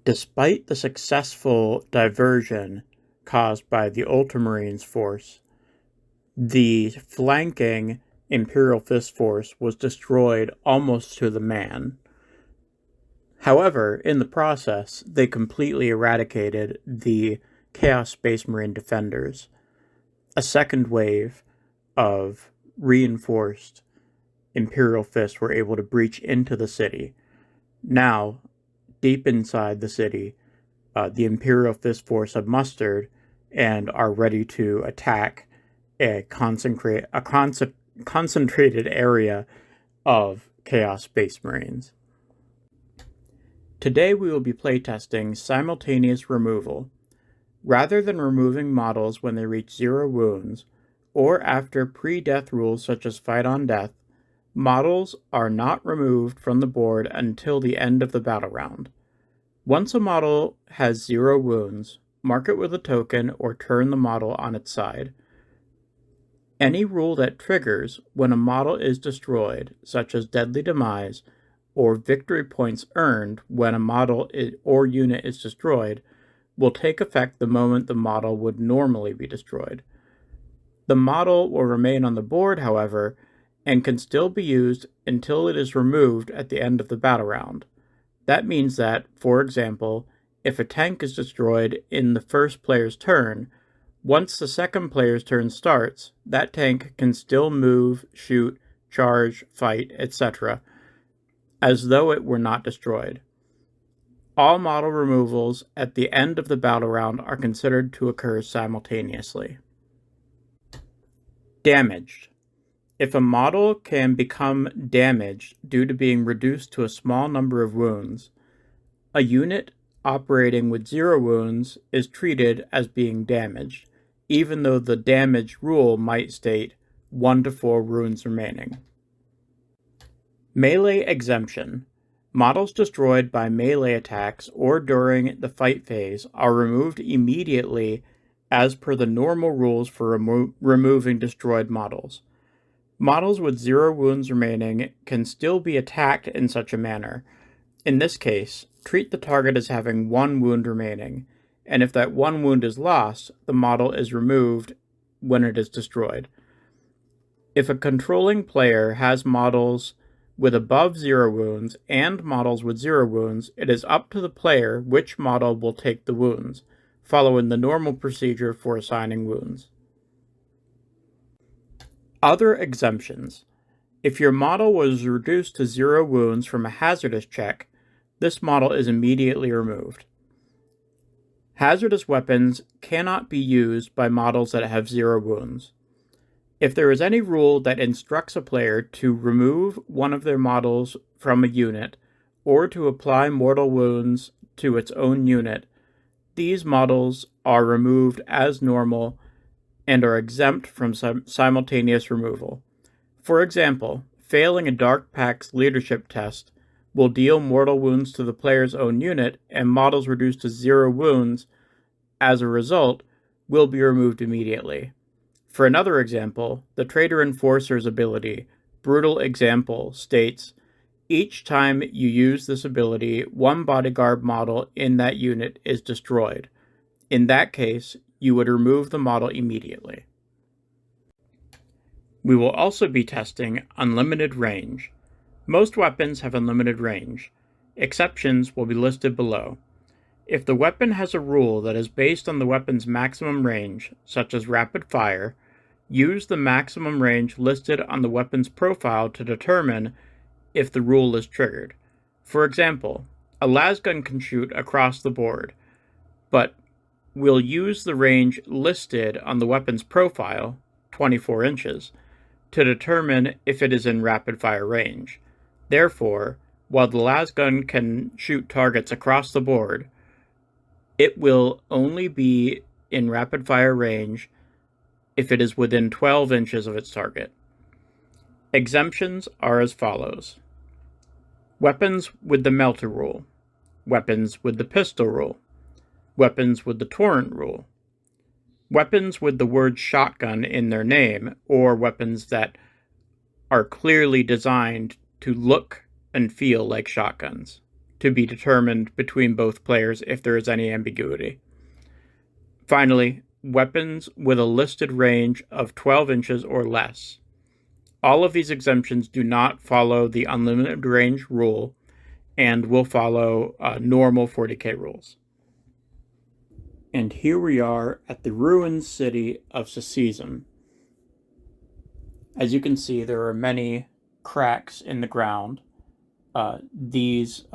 Despite the successful diversion caused by the Ultramarines force, the flanking Imperial Fist force was destroyed almost to the man. However, in the process, they completely eradicated the Chaos Space Marine defenders. A second wave of reinforced Imperial Fists were able to breach into the city. Now, deep inside the city, the Imperial Fist force have mustered and are ready to attack a concentrated area of Chaos Space Marines. Today we will be playtesting Simultaneous Removal. Rather than removing models when they reach 0 wounds, or after pre-death rules such as Fight on Death, models are not removed from the board until the end of the battle round. Once a model has 0 wounds, mark it with a token or turn the model on its side. Any rule that triggers when a model is destroyed, such as Deadly Demise, or victory points earned when a model or unit is destroyed, will take effect the moment the model would normally be destroyed. The model will remain on the board, however, and can still be used until it is removed at the end of the battle round. That means that, for example, if a tank is destroyed in the first player's turn, once the second player's turn starts, that tank can still move, shoot, charge, fight, etc., as though it were not destroyed. All model removals at the end of the battle round are considered to occur simultaneously. Damaged. If a model can become damaged due to being reduced to a small number of wounds, a unit operating with 0 wounds is treated as being damaged, even though the damage rule might state 1 to 4 wounds remaining. Melee exemption. Models destroyed by melee attacks or during the fight phase are removed immediately as per the normal rules for removing destroyed models. Models with 0 wounds remaining can still be attacked in such a manner. In this case, treat the target as having 1 wound remaining, and if that 1 wound is lost, the model is removed when it is destroyed. If a controlling player has models with above 0 wounds and models with 0 wounds, it is up to the player which model will take the wounds, following the normal procedure for assigning wounds. Other exemptions. If your model was reduced to 0 wounds from a hazardous check, this model is immediately removed. Hazardous weapons cannot be used by models that have 0 wounds. If there is any rule that instructs a player to remove one of their models from a unit, or to apply mortal wounds to its own unit, these models are removed as normal and are exempt from simultaneous removal. For example, failing a Dark Pact's leadership test will deal mortal wounds to the player's own unit, and models reduced to 0 wounds, as a result, will be removed immediately. For another example, the Traitor Enforcer's ability, Brutal Example, states, each time you use this ability, 1 bodyguard model in that unit is destroyed. In that case, you would remove the model immediately. We will also be testing unlimited range. Most weapons have unlimited range. Exceptions will be listed below. If the weapon has a rule that is based on the weapon's maximum range, such as rapid fire, use the maximum range listed on the weapon's profile to determine if the rule is triggered. For example, a lasgun can shoot across the board, but we'll use the range listed on the weapon's profile, 24 inches, to determine if it is in rapid fire range. Therefore, while the lasgun can shoot targets across the board, it will only be in rapid fire range if it is within 12 inches of its target. Exemptions are as follows. Weapons with the Melter rule. Weapons with the Pistol rule. Weapons with the Torrent rule. Weapons with the word shotgun in their name, or weapons that are clearly designed to look and feel like shotguns. to be determined between both players if there is any ambiguity. Finally, weapons with a listed range of 12 inches or less. All of these exemptions do not follow the unlimited range rule and will follow normal 40k rules. And here we are at the ruined city of Sasizum. As you can see, there are many cracks in the ground. These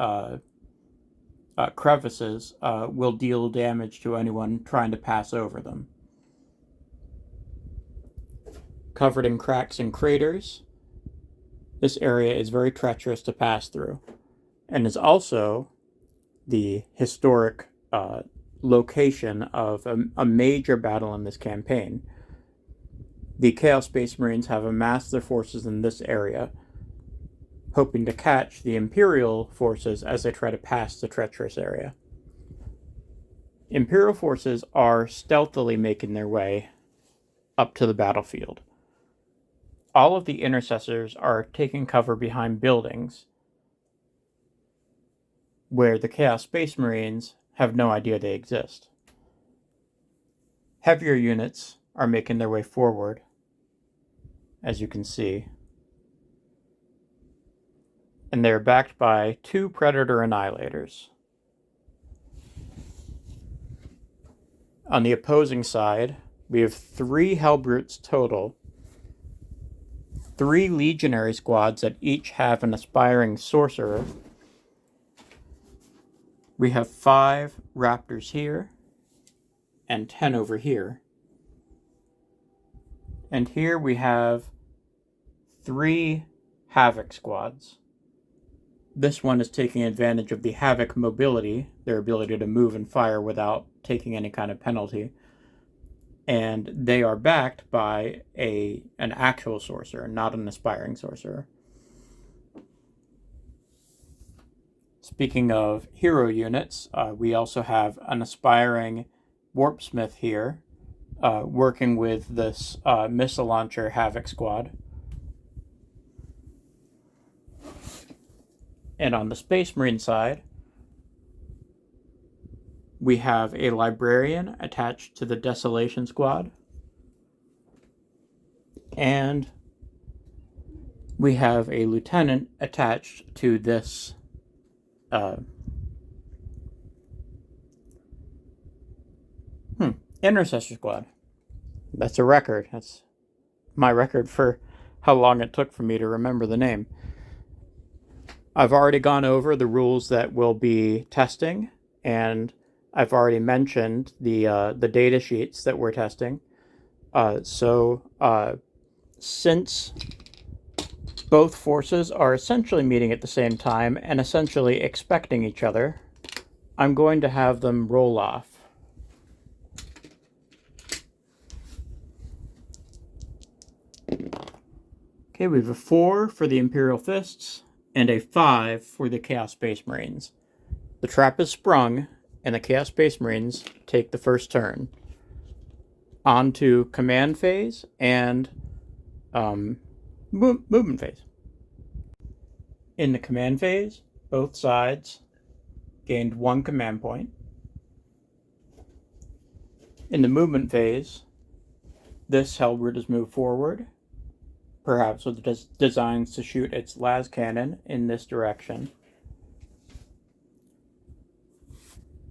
crevices will deal damage to anyone trying to pass over them. Covered in cracks and craters, this area is very treacherous to pass through, and is also the historic location of a major battle in this campaign. The Chaos Space Marines have amassed their forces in this area, hoping to catch the Imperial forces as they try to pass the treacherous area. Imperial forces are stealthily making their way up to the battlefield. All of the intercessors are taking cover behind buildings where the Chaos Space Marines have no idea they exist. Heavier units are making their way forward, as you can see, and they're backed by 2 Predator Annihilators. On the opposing side, we have 3 Hellbrutes total, 3 Legionary Squads that each have an Aspiring Sorcerer. We have 5 Raptors here, and 10 over here. And here we have 3 Havoc Squads. This one is taking advantage of the Havoc mobility, their ability to move and fire without taking any kind of penalty. And they are backed by an actual sorcerer, not an Aspiring Sorcerer. Speaking of hero units, we also have an Aspiring Warpsmith here, working with this missile launcher Havoc Squad. And on the Space Marine side, we have a Librarian attached to the Desolation Squad. And we have a Lieutenant attached to this Intercessor Squad. That's a record. That's my record for how long it took for me to remember the name. I've already gone over the rules that we'll be testing, and I've already mentioned the data sheets that we're testing. Since both forces are essentially meeting at the same time and essentially expecting each other, I'm going to have them roll off. Okay, we have a 4 for the Imperial Fists and a 5 for the Chaos Space Marines. The trap is sprung, and the Chaos Space Marines take the first turn. On to command phase and movement phase. In the command phase, both sides gained 1 command point. In the movement phase, this Hellbrute has moved forward, perhaps with designs to shoot its las cannon in this direction.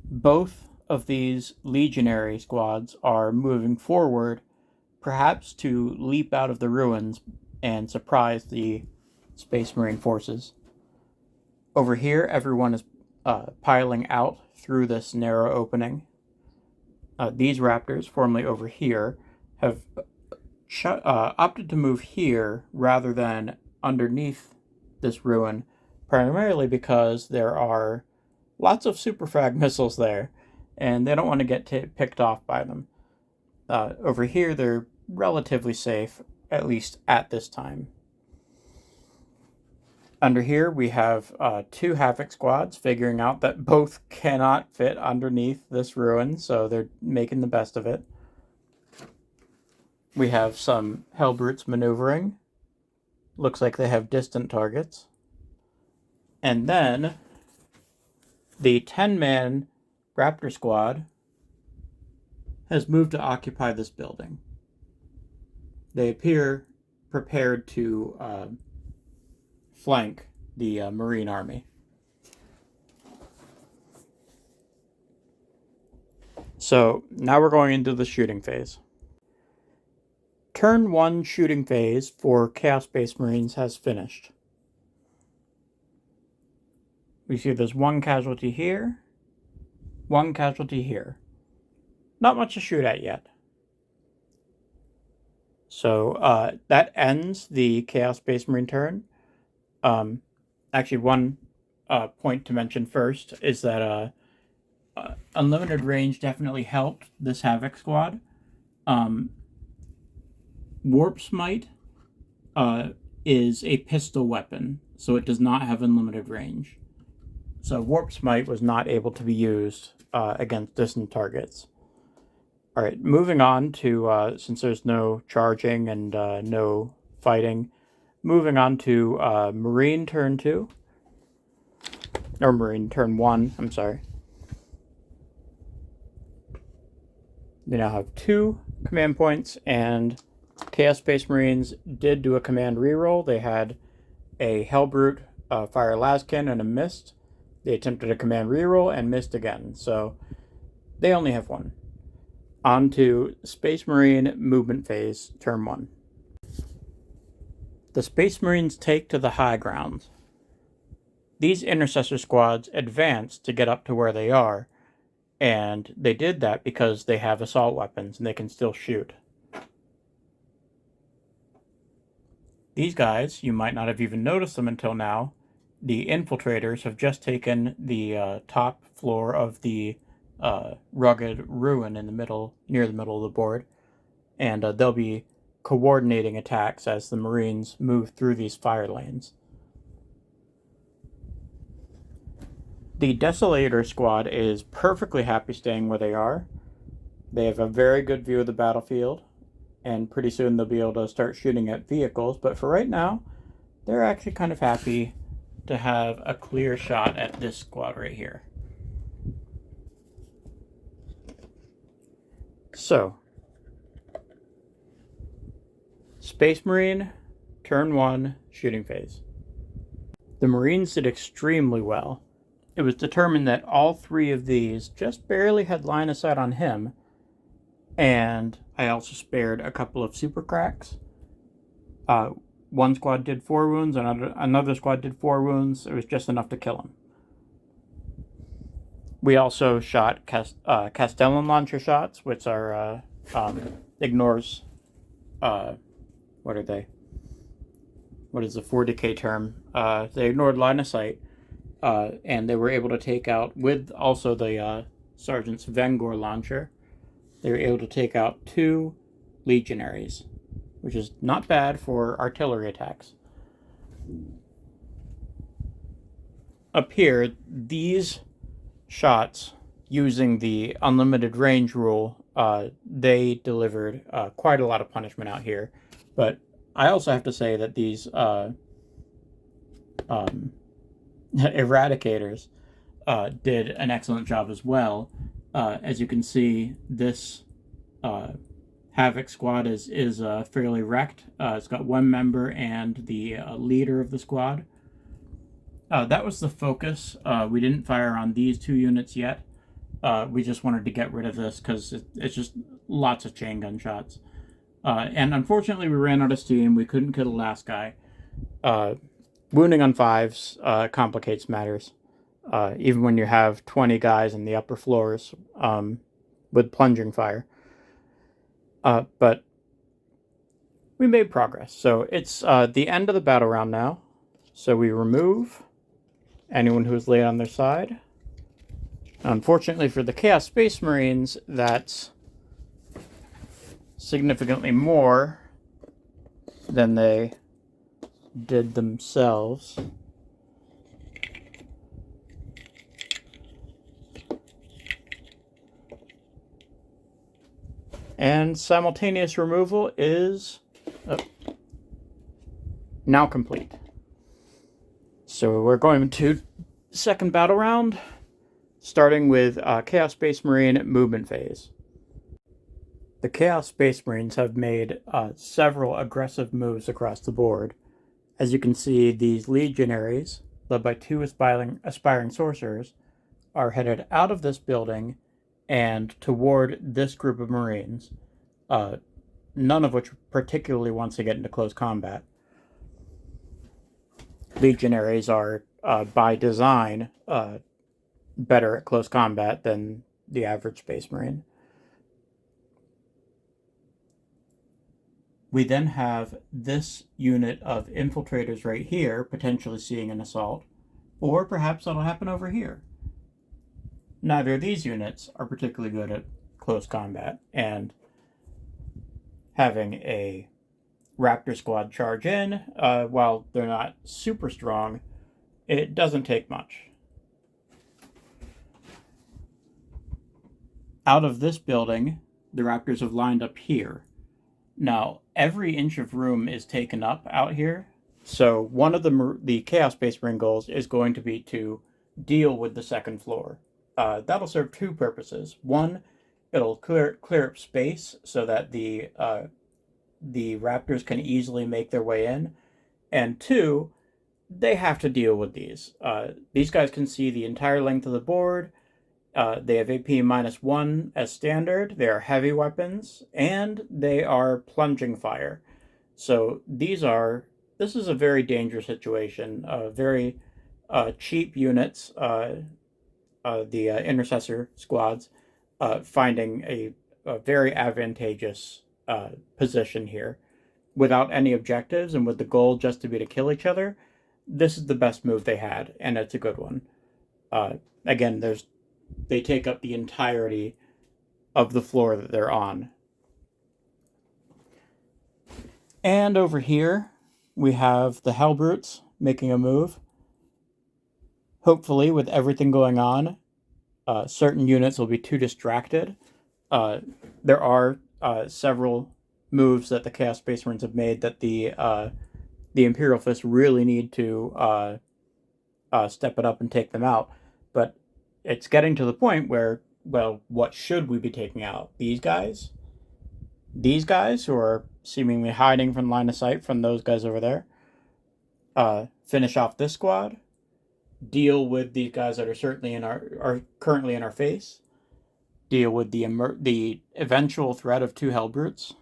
Both of these Legionary Squads are moving forward, perhaps to leap out of the ruins and surprise the Space Marine forces. Over here, everyone is piling out through this narrow opening. These Raptors, formerly over here, have opted to move here rather than underneath this ruin, primarily because there are lots of superfrag missiles there, and they don't want to get picked off by them. Over here, they're relatively safe, at least at this time. Under here, we have 2 Havoc Squads figuring out that both cannot fit underneath this ruin, so they're making the best of it. We have some Hellbrutes maneuvering. Looks like they have distant targets. And then The 10-man Raptor Squad has moved to occupy this building. They appear prepared to flank the Marine Army. So now we're going into the shooting phase. Turn 1 shooting phase for Chaos Space Marines has finished. We see there's 1 casualty here, 1 casualty here. Not much to shoot at yet. So that ends the Chaos Space Marine turn. Actually, one point to mention first is that unlimited range definitely helped this Havoc squad. Warpsmith is a pistol weapon, so it does not have unlimited range. So Warpsmith was not able to be used against distant targets. All right, moving on to, since there's no charging and no fighting, moving on to Marine turn 2. Or Marine turn 1, I'm sorry. They now have 2 command points, and Chaos Space Marines did do a command reroll. They had a Hellbrute fire Laskin and a missed. They attempted a command reroll and missed again, so they only have 1. On to Space Marine movement phase, turn 1. The Space Marines take to the high ground. These intercessor squads advance to get up to where they are, and they did that because they have assault weapons and they can still shoot. These guys, you might not have even noticed them until now. The infiltrators have just taken the top floor of the rugged ruin in the middle, near the middle of the board, and they'll be coordinating attacks as the Marines move through these fire lanes. The Desolator squad is perfectly happy staying where they are. They have a very good view of the battlefield, and pretty soon they'll be able to start shooting at vehicles, but for right now, they're actually kind of happy to have a clear shot at this squad right here. So, Space Marine, turn 1, shooting phase. The Marines did extremely well. It was determined that all 3 of these just barely had line of sight on him, and I also spared a couple of super cracks. One squad did 4 wounds, another squad did 4 wounds. It was just enough to kill him. We also shot Castellan launcher shots, which are ignores what are they? What is the 40k term? They ignored line of sight, and they were able to take out, with also the Sergeant's Vengor launcher, they were able to take out 2 legionaries, which is not bad for artillery attacks. Up here, these shots, using the unlimited range rule, they delivered quite a lot of punishment out here. But I also have to say that these Eradicators did an excellent job as well. As you can see, this Havoc squad is fairly wrecked. It's got 1 member and the leader of the squad. That was the focus. We didn't fire on these 2 units yet. We just wanted to get rid of this because it's just lots of chain gun shots. And unfortunately, we ran out of steam. We couldn't kill the last guy. Wounding on 5s complicates matters. Even when you have 20 guys in the upper floors with plunging fire. But we made progress. So it's the end of the battle round now. So we remove anyone who's laid on their side. Unfortunately for the Chaos Space Marines, that's significantly more than they did themselves. And simultaneous removal is now complete. So we're going to second battle round. starting with Chaos Space Marine movement phase. The Chaos Space Marines have made several aggressive moves across the board. As you can see, these Legionaries, led by 2 Aspiring Sorcerers, are headed out of this building and toward this group of Marines, none of which particularly wants to get into close combat. Legionaries are, by design, better at close combat than the average Space Marine. We then have this unit of infiltrators right here, potentially seeing an assault, or perhaps that'll happen over here. Neither of these units are particularly good at close combat, and having a Raptor squad charge in, while they're not super strong, it doesn't take much. Out of this building, the Raptors have lined up here. Now, every inch of room is taken up out here, so one of the Chaos Space Marine goals is going to be to deal with the second floor. That'll serve 2 purposes. One, it'll clear up space so that the Raptors can easily make their way in, and 2, they have to deal with these. These guys can see the entire length of the board. They have AP -1 as standard. They are heavy weapons, and they are plunging fire. So this is a very dangerous situation. Very cheap units, the intercessor squads, finding a very advantageous position here without any objectives and with the goal just to be to kill each other. This is the best move they had, and it's a good one. Again, they take up the entirety of the floor that they're on. And over here, we have the Hellbrutes making a move. Hopefully, with everything going on, certain units will be too distracted. There are several moves that the Chaos Space Marines have made that the Imperial Fists really need to step it up and take them out. But it's getting to the point where, well, what should we be taking out? These guys? These guys who are seemingly hiding from line of sight from those guys over there? Finish off this squad? Deal with these guys that are certainly are currently in our face? Deal with the eventual threat of 2 Hellbrutes?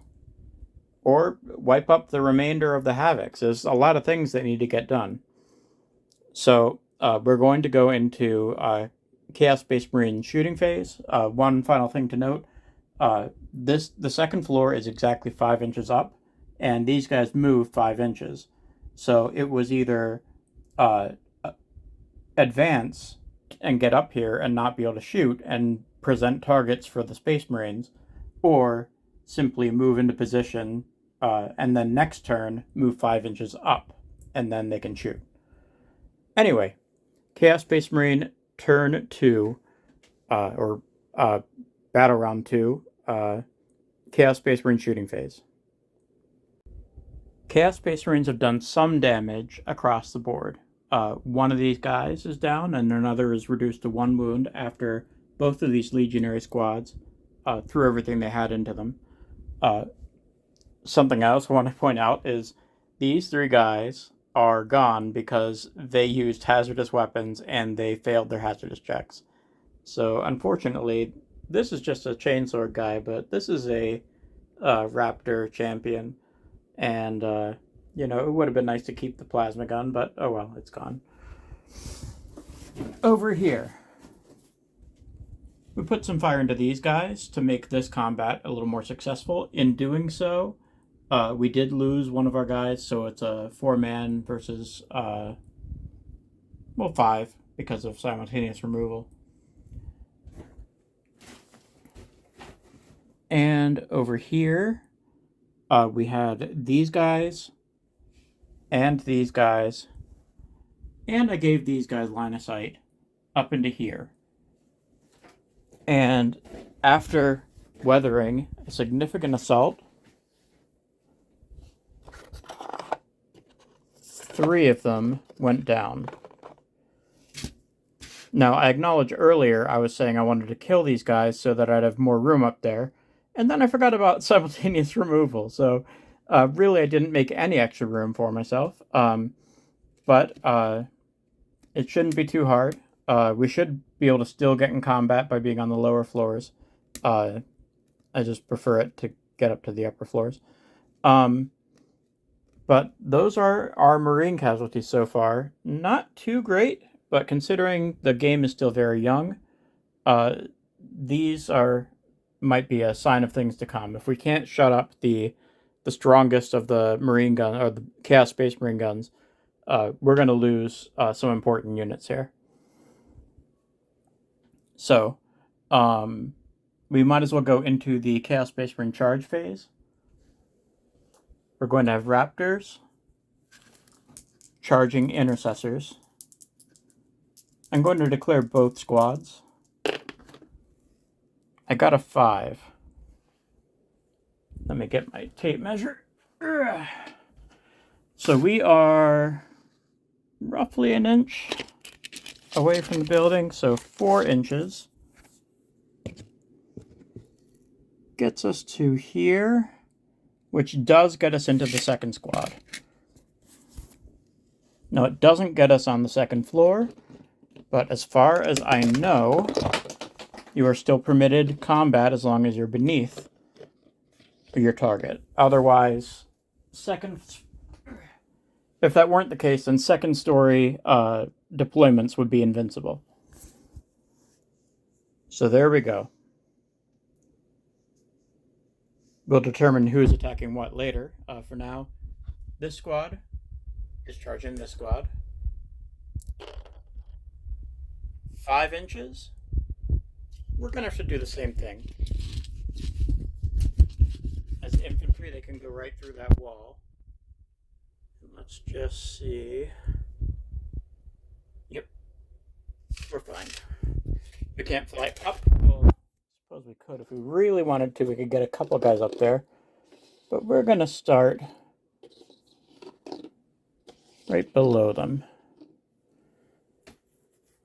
Or wipe up the remainder of the Havocs? There's a lot of things that need to get done. So we're going to go into Chaos Space Marine shooting phase. One final thing to note, the second floor is exactly 5 inches up, and these guys move 5 inches. So it was either advance and get up here and not be able to shoot and present targets for the Space Marines, or simply move into position and then next turn move 5 inches up, and then they can shoot. Anyway, Chaos Space Marine turn 2, or battle round 2, Chaos Space Marine shooting phase. Chaos Space Marines have done some damage across the board. One of these guys is down, and another is reduced to 1 wound after both of these Legionary squads threw everything they had into them. Something else I want to point out is these 3 guys are gone because they used hazardous weapons and they failed their hazardous checks. So unfortunately, this is just a chainsword guy, but this is a Raptor champion, and it would have been nice to keep the plasma gun, but oh well, it's gone. Over here, we put some fire into these guys to make this combat a little more successful. In doing so, we did lose one of our guys, so it's a 4-man versus 5 because of simultaneous removal. And over here, we had these guys and these guys, and I gave these guys line of sight up into here. And after weathering a significant assault, 3 of them went down. Now, I acknowledge earlier I was saying I wanted to kill these guys so that I'd have more room up there, and then I forgot about simultaneous removal, so really I didn't make any extra room for myself, but it shouldn't be too hard. We should be able to still get in combat by being on the lower floors. I just prefer it to get up to the upper floors. But those are our Marine casualties so far. Not too great, but considering the game is still very young, these might be a sign of things to come. If we can't shut up the strongest of the Marine gun or the Chaos Space Marine guns, we're going to lose some important units here. So, we might as well go into the Chaos Space Marine charge phase. We're going to have Raptors charging Intercessors. I'm going to declare both squads. I got a 5. Let me get my tape measure. So we are roughly an inch away from the building, so 4 inches. Gets us to here, which does get us into the second squad. Now, it doesn't get us on the second floor, but as far as I know, you are still permitted combat as long as you're beneath your target. Otherwise, if that weren't the case, then second story deployments would be invincible. So there we go. We'll determine who's attacking what later. For now, this squad is charging this squad. 5 inches. We're going to have to do the same thing. As infantry, they can go right through that wall. Let's just see. Yep. We're fine. We can't fly up. Well, I suppose we could. If we really wanted to, we could get a couple guys up there. But we're going to start right below them.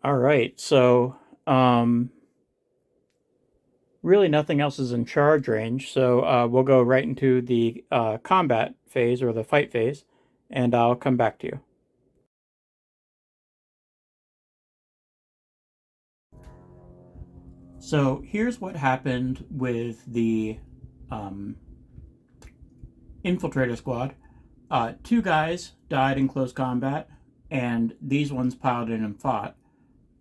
All right, so really nothing else is in charge range, so we'll go right into the combat phase, or the fight phase, and I'll come back to you. So here's what happened with the Infiltrator Squad. 2 guys died in close combat, and these ones piled in and fought.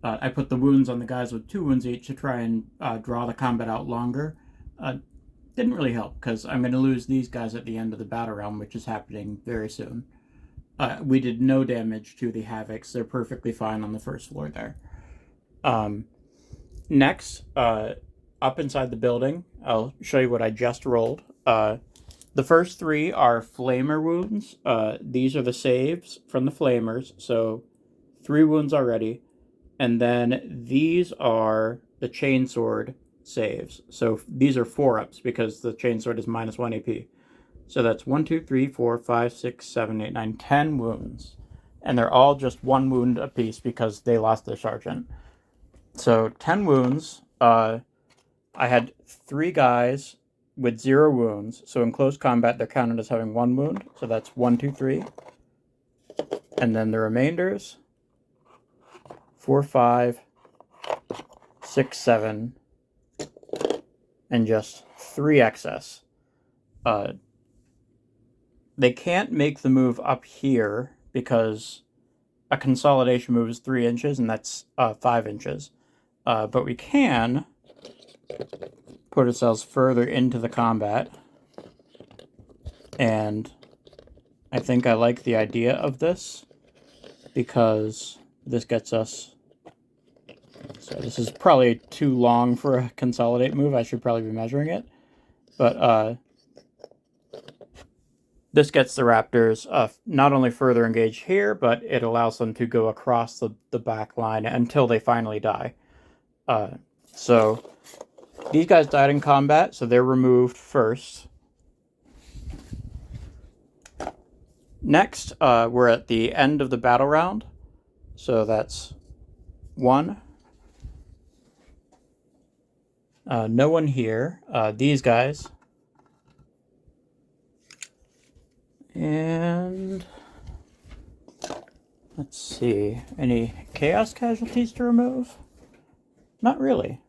I put the wounds on the guys with 2 wounds each to try and draw the combat out longer. Didn't really help, because I'm going to lose these guys at the end of the battle round, which is happening very soon. We did no damage to the Havocs. They're perfectly fine on the first floor there. Next, up inside the building, I'll show you what I just rolled. The first 3 are Flamer wounds. These are the saves from the Flamers, so 3 wounds already. And then these are the Chainsword saves. So these are 4-ups because the Chainsword is -1 AP. So that's 1, 2, 3, 4, 5, 6, 7, 8, 9, 10 wounds. And they're all just 1 wound apiece because they lost their sergeant. So 10 wounds. I had 3 guys with 0 wounds. So in close combat, they're counted as having 1 wound. So that's 1, 2, 3. And then the remainders. 4, 5, 6, 7, and just 3 excess. They can't make the move up here because a consolidation move is 3 inches, and that's 5 inches. But we can put ourselves further into the combat, and I think I like the idea of this because this gets us. So this is probably too long for a consolidate move. I should probably be measuring it. But this gets the Raptors not only further engaged here, but it allows them to go across the back line until they finally die. So these guys died in combat, so they're removed first. Next, we're at the end of the battle round. So that's 1, No one here. These guys. And let's see. Any chaos casualties to remove? Not really.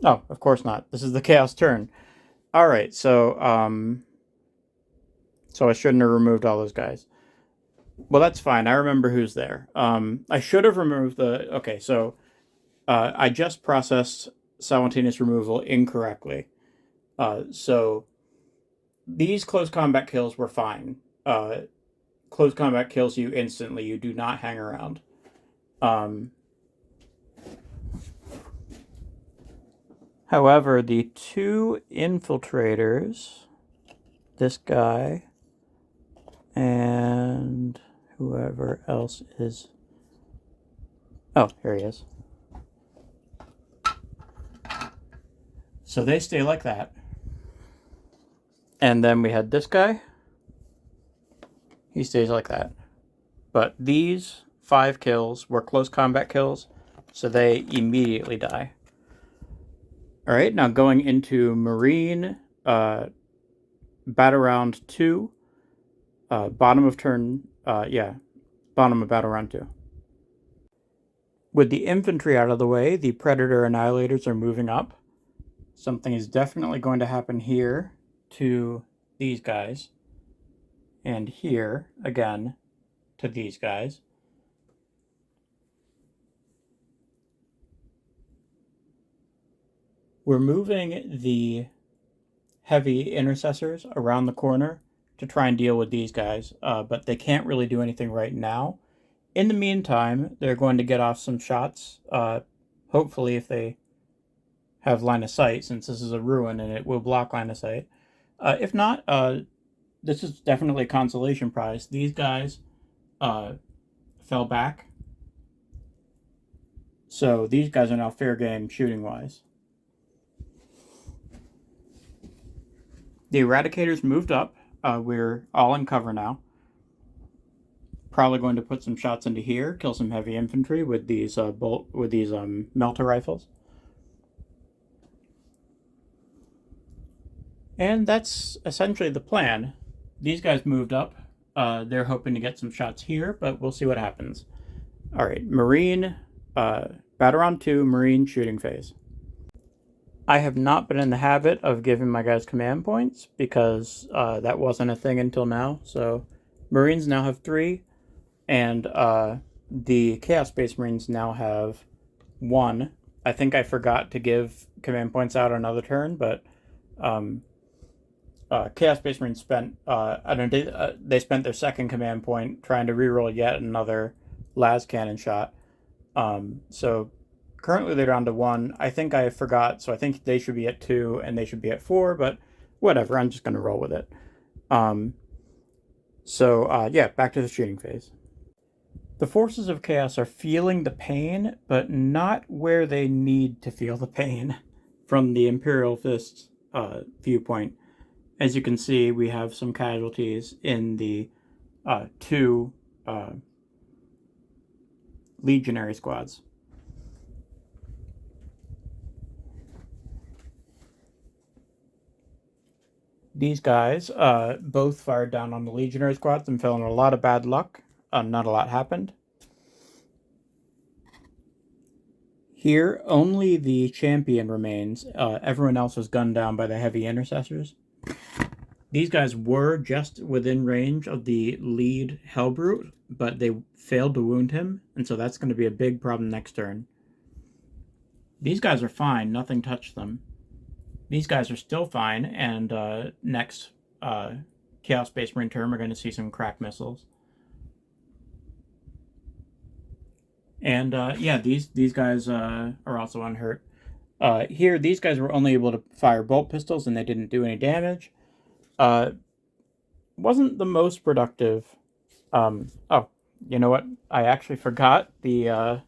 Oh, of course not. This is the chaos turn. Alright, so I shouldn't have removed all those guys. Well, that's fine. I remember who's there. I should have removed the... Okay, so I just processed simultaneous removal incorrectly. So these close combat kills were fine. Close combat kills you instantly. You do not hang around. However, the two infiltrators, this guy and whoever else is... Oh, here he is. So they stay like that. And then we had this guy. He stays like that. But these 5 kills were close combat kills, so they immediately die. Alright, now going into Marine, Battle Round 2, bottom of turn, bottom of Battle Round 2. With the infantry out of the way, the Predator Annihilators are moving up. Something is definitely going to happen here to these guys. And here, again, to these guys. We're moving the heavy intercessors around the corner to try and deal with these guys, but they can't really do anything right now. In the meantime, they're going to get off some shots, hopefully if they have line of sight, since this is a ruin and it will block line of sight. If not, this is definitely a consolation prize. These guys fell back, so these guys are now fair game shooting-wise. The Eradicators moved up. We're all in cover now. Probably going to put some shots into here, kill some heavy infantry with these melter rifles. And that's essentially the plan. These guys moved up. They're hoping to get some shots here, but we'll see what happens. Alright, Marine, Battle Round 2, Marine shooting phase. I have not been in the habit of giving my guys command points because that wasn't a thing until now. So Marines now have 3, and the Chaos Space Marines now have 1. I think I forgot to give command points out on another turn, but Chaos Space Marines spent they spent their second command point trying to reroll yet another las cannon shot. So currently they're down to 1. I think I forgot, so I think they should be at 2 and they should be at 4, but whatever, I'm just going to roll with it. Yeah, back to the shooting phase. The forces of chaos are feeling the pain, but not where they need to feel the pain from the Imperial Fists viewpoint. As you can see, we have some casualties in the 2 Legionary Squads. These guys both fired down on the Legionary Squads and fell in a lot of bad luck. Not a lot happened. Here, only the champion remains. Everyone else was gunned down by the heavy intercessors. These guys were just within range of the lead Hellbrute, but they failed to wound him, and so that's going to be a big problem next turn. These guys are fine. Nothing touched them. These guys are still fine, and next Chaos Space Marine turn, we're going to see some crack missiles. And yeah, these guys are also unhurt. Here, these guys were only able to fire bolt pistols, and they didn't do any damage. Wasn't the most productive. Oh, you know what? I actually forgot the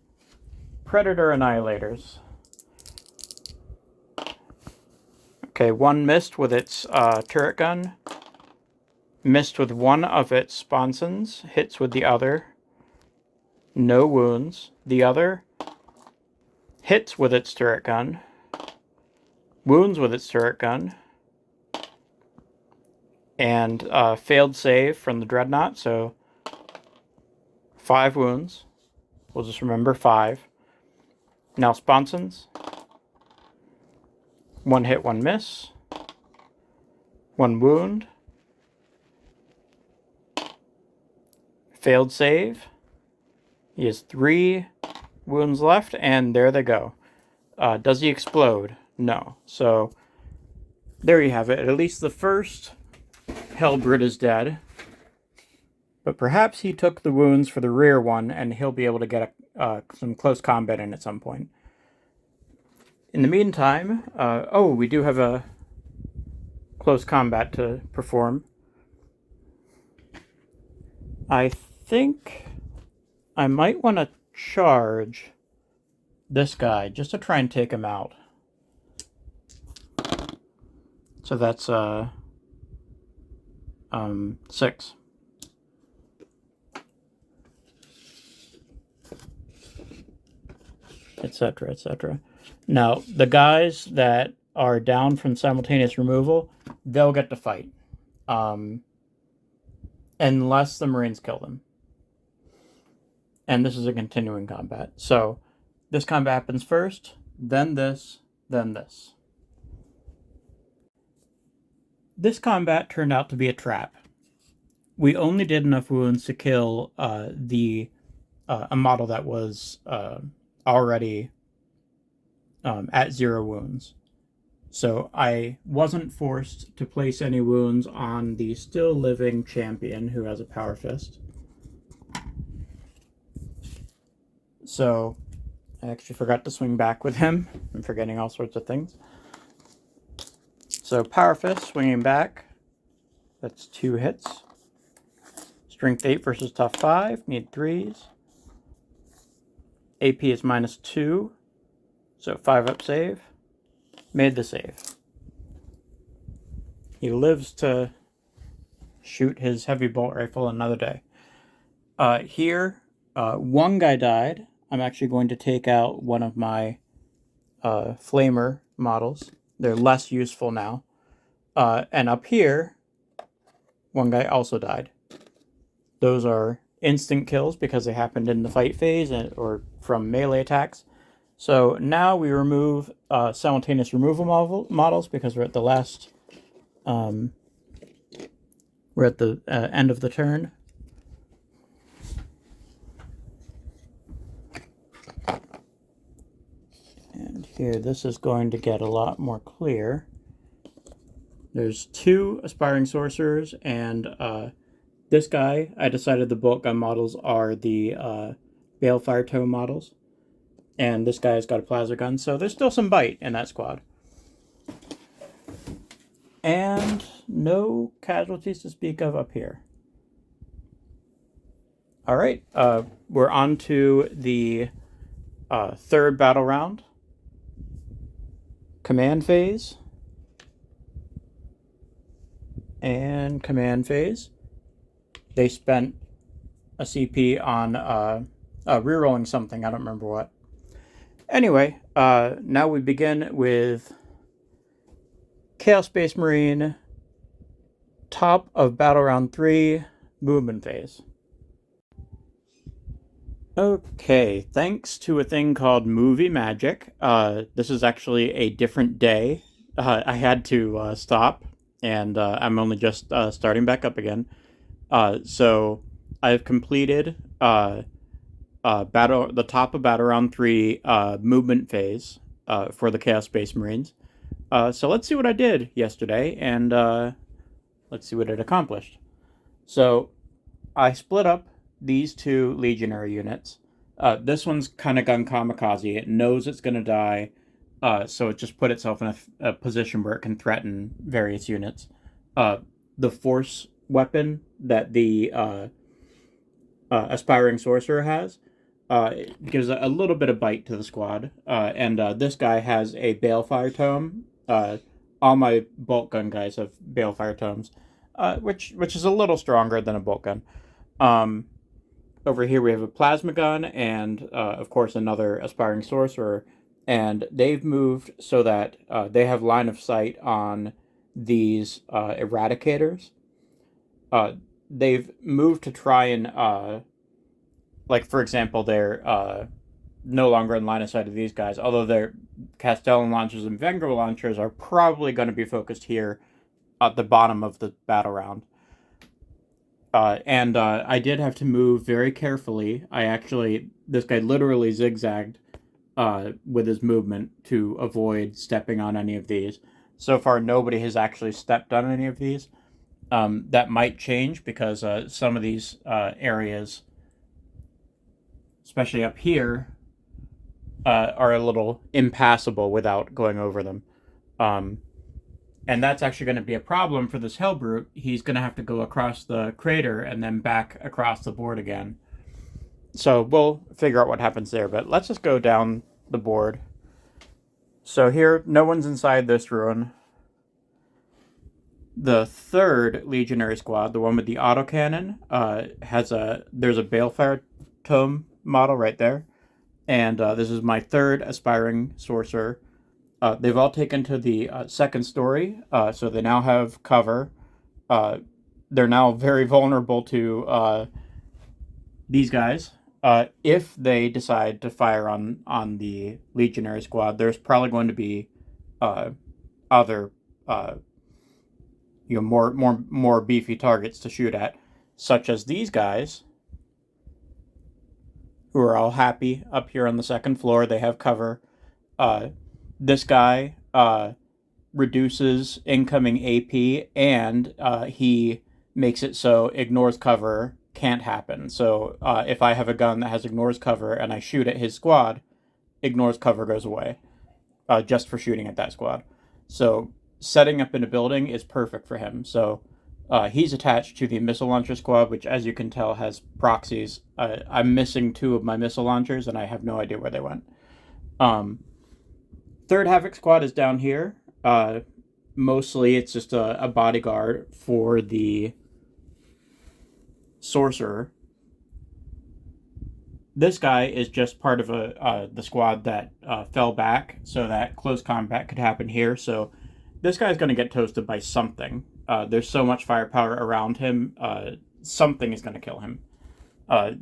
Predator Annihilators. Okay, one missed with its turret gun. Missed with one of its sponsons. Hits with the other. No wounds. The other hits with its turret gun. wounds with its turret gun, and failed save from the Dreadnought, so 5 wounds. We'll just remember 5. Now sponsons. 1 hit, 1 miss. 1 wound. Failed save. He has 3 wounds left, and there they go. Does he explode? No. So there you have it. At least the first Hellbrute is dead. But perhaps he took the wounds for the rear one, and he'll be able to get some close combat in at some point. In the meantime, we do have a close combat to perform. I think I might want to charge this guy just to try and take him out. So that's 6. Etc., etc. Now, the guys that are down from simultaneous removal, they'll get to fight. Unless the Marines kill them. And this is a continuing combat. So, this combat happens first, then this, then this. This combat turned out to be a trap. We only did enough wounds to kill a model that was already at 0 wounds. So I wasn't forced to place any wounds on the still living champion who has a Power Fist. So I actually forgot to swing back with him. I'm forgetting all sorts of things. So Power Fist, swinging back. That's 2 hits. Strength 8 versus Tough 5. Need 3s. AP is -2. So 5 up save. Made the save. He lives to shoot his heavy bolt rifle another day. Here, 1 guy died. I'm actually going to take out one of my flamer models. They're less useful now. And up here, 1 guy also died. Those are instant kills because they happened in the fight phase or from melee attacks. So now we remove simultaneous removal models because we're at the last. We're at the end of the turn. And here, this is going to get a lot more clear. There's 2 Aspiring Sorcerers, and this guy, I decided the bolt gun models are the Balefire Tome models. And this guy's got a plasma gun, so there's still some bite in that squad. And no casualties to speak of up here. Alright, we're on to the 3rd battle round. Command phase. And command phase. They spent a CP on rerolling something, I don't remember what. Anyway, now we begin with Chaos Space Marine, top of Battle Round 3, movement phase. Okay, thanks to a thing called movie magic, this is actually a different day. I had to stop, and I'm only just starting back up again. So I've completed the top of Battle Round 3 movement phase for the Chaos Space Marines. So let's see what I did yesterday, and let's see what it accomplished. So I split up these 2 Legionary units. This one's kind of gone kamikaze. It knows it's going to die, so it just put itself in a position where it can threaten various units. The force weapon that the Aspiring Sorcerer has gives a little bit of bite to the squad. And this guy has a Balefire Tome. All my bolt gun guys have Balefire Tomes, which is a little stronger than a bolt gun. Over here we have a plasma gun and, of course, another Aspiring Sorcerer. and they've moved so that they have line of sight on these eradicators. They've moved to try and, like, for example, they're no longer in line of sight of these guys, although their Castellan launchers and Vengar launchers are probably going to be focused here at the bottom of the battle round. And I did have to move very carefully. This guy literally zigzagged with his movement to avoid stepping on any of these. So far, nobody has actually stepped on any of these. That might change because some of these areas, especially up here, are a little impassable without going over them. And that's actually going to be a problem for this Hellbrute. He's going to have to go across the crater and then back across the board again. So we'll figure out what happens there, but let's just go down the board. So here, no one's inside this ruin. The third Legionary Squad, the one with the autocannon, there's a Balefire Tome model right there. And this is my third Aspiring Sorcerer. They've all taken to the second story, so they now have cover. They're now very vulnerable to these guys. If they decide to fire on the Legionary Squad, there's probably going to be other more beefy targets to shoot at, such as these guys, who are all happy up here on the second floor. They have cover. This guy reduces incoming AP, and he makes it so ignores cover can't happen. So if I have a gun that has ignores cover and I shoot at his squad, ignores cover goes away just for shooting at that squad. So setting up in a building is perfect for him. So he's attached to the missile launcher squad, which, as you can tell, has proxies. I'm missing 2 of my missile launchers, and I have no idea where they went. Third Havoc squad is down here. Mostly it's just a bodyguard for the Sorcerer. This guy is just part of the squad that fell back so that close combat could happen here. So this guy's going to get toasted by something. There's so much firepower around him, something is going to kill him.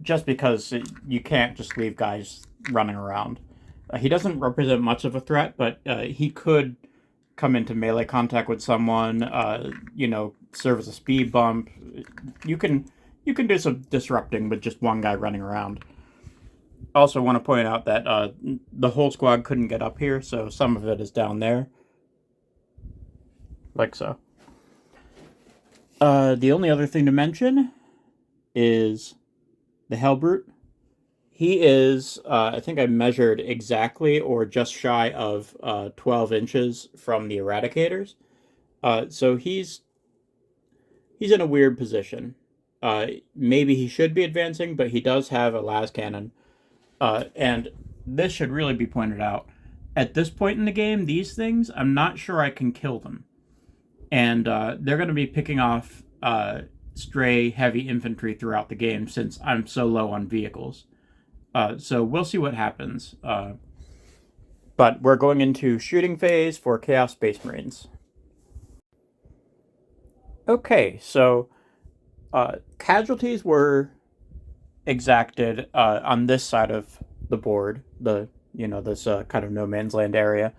Just because you can't just leave guys running around. He doesn't represent much of a threat, but he could come into melee contact with someone, serve as a speed bump. You can do some disrupting with just one guy running around. Also want to point out that the whole squad couldn't get up here, so some of it is down there. Like so. The only other thing to mention is the Hellbrute. He is, I think I measured exactly or just shy of 12 inches from the Eradicators. So he's in a weird position. Maybe he should be advancing, but he does have a las cannon. And this should really be pointed out. At this point in the game, these things, I'm not sure I can kill them. And they're going to be picking off stray heavy infantry throughout the game since I'm so low on vehicles. So we'll see what happens. But we're going into shooting phase for Chaos Space Marines. Okay, so casualties were exacted on this side of the board, this kind of no man's land area.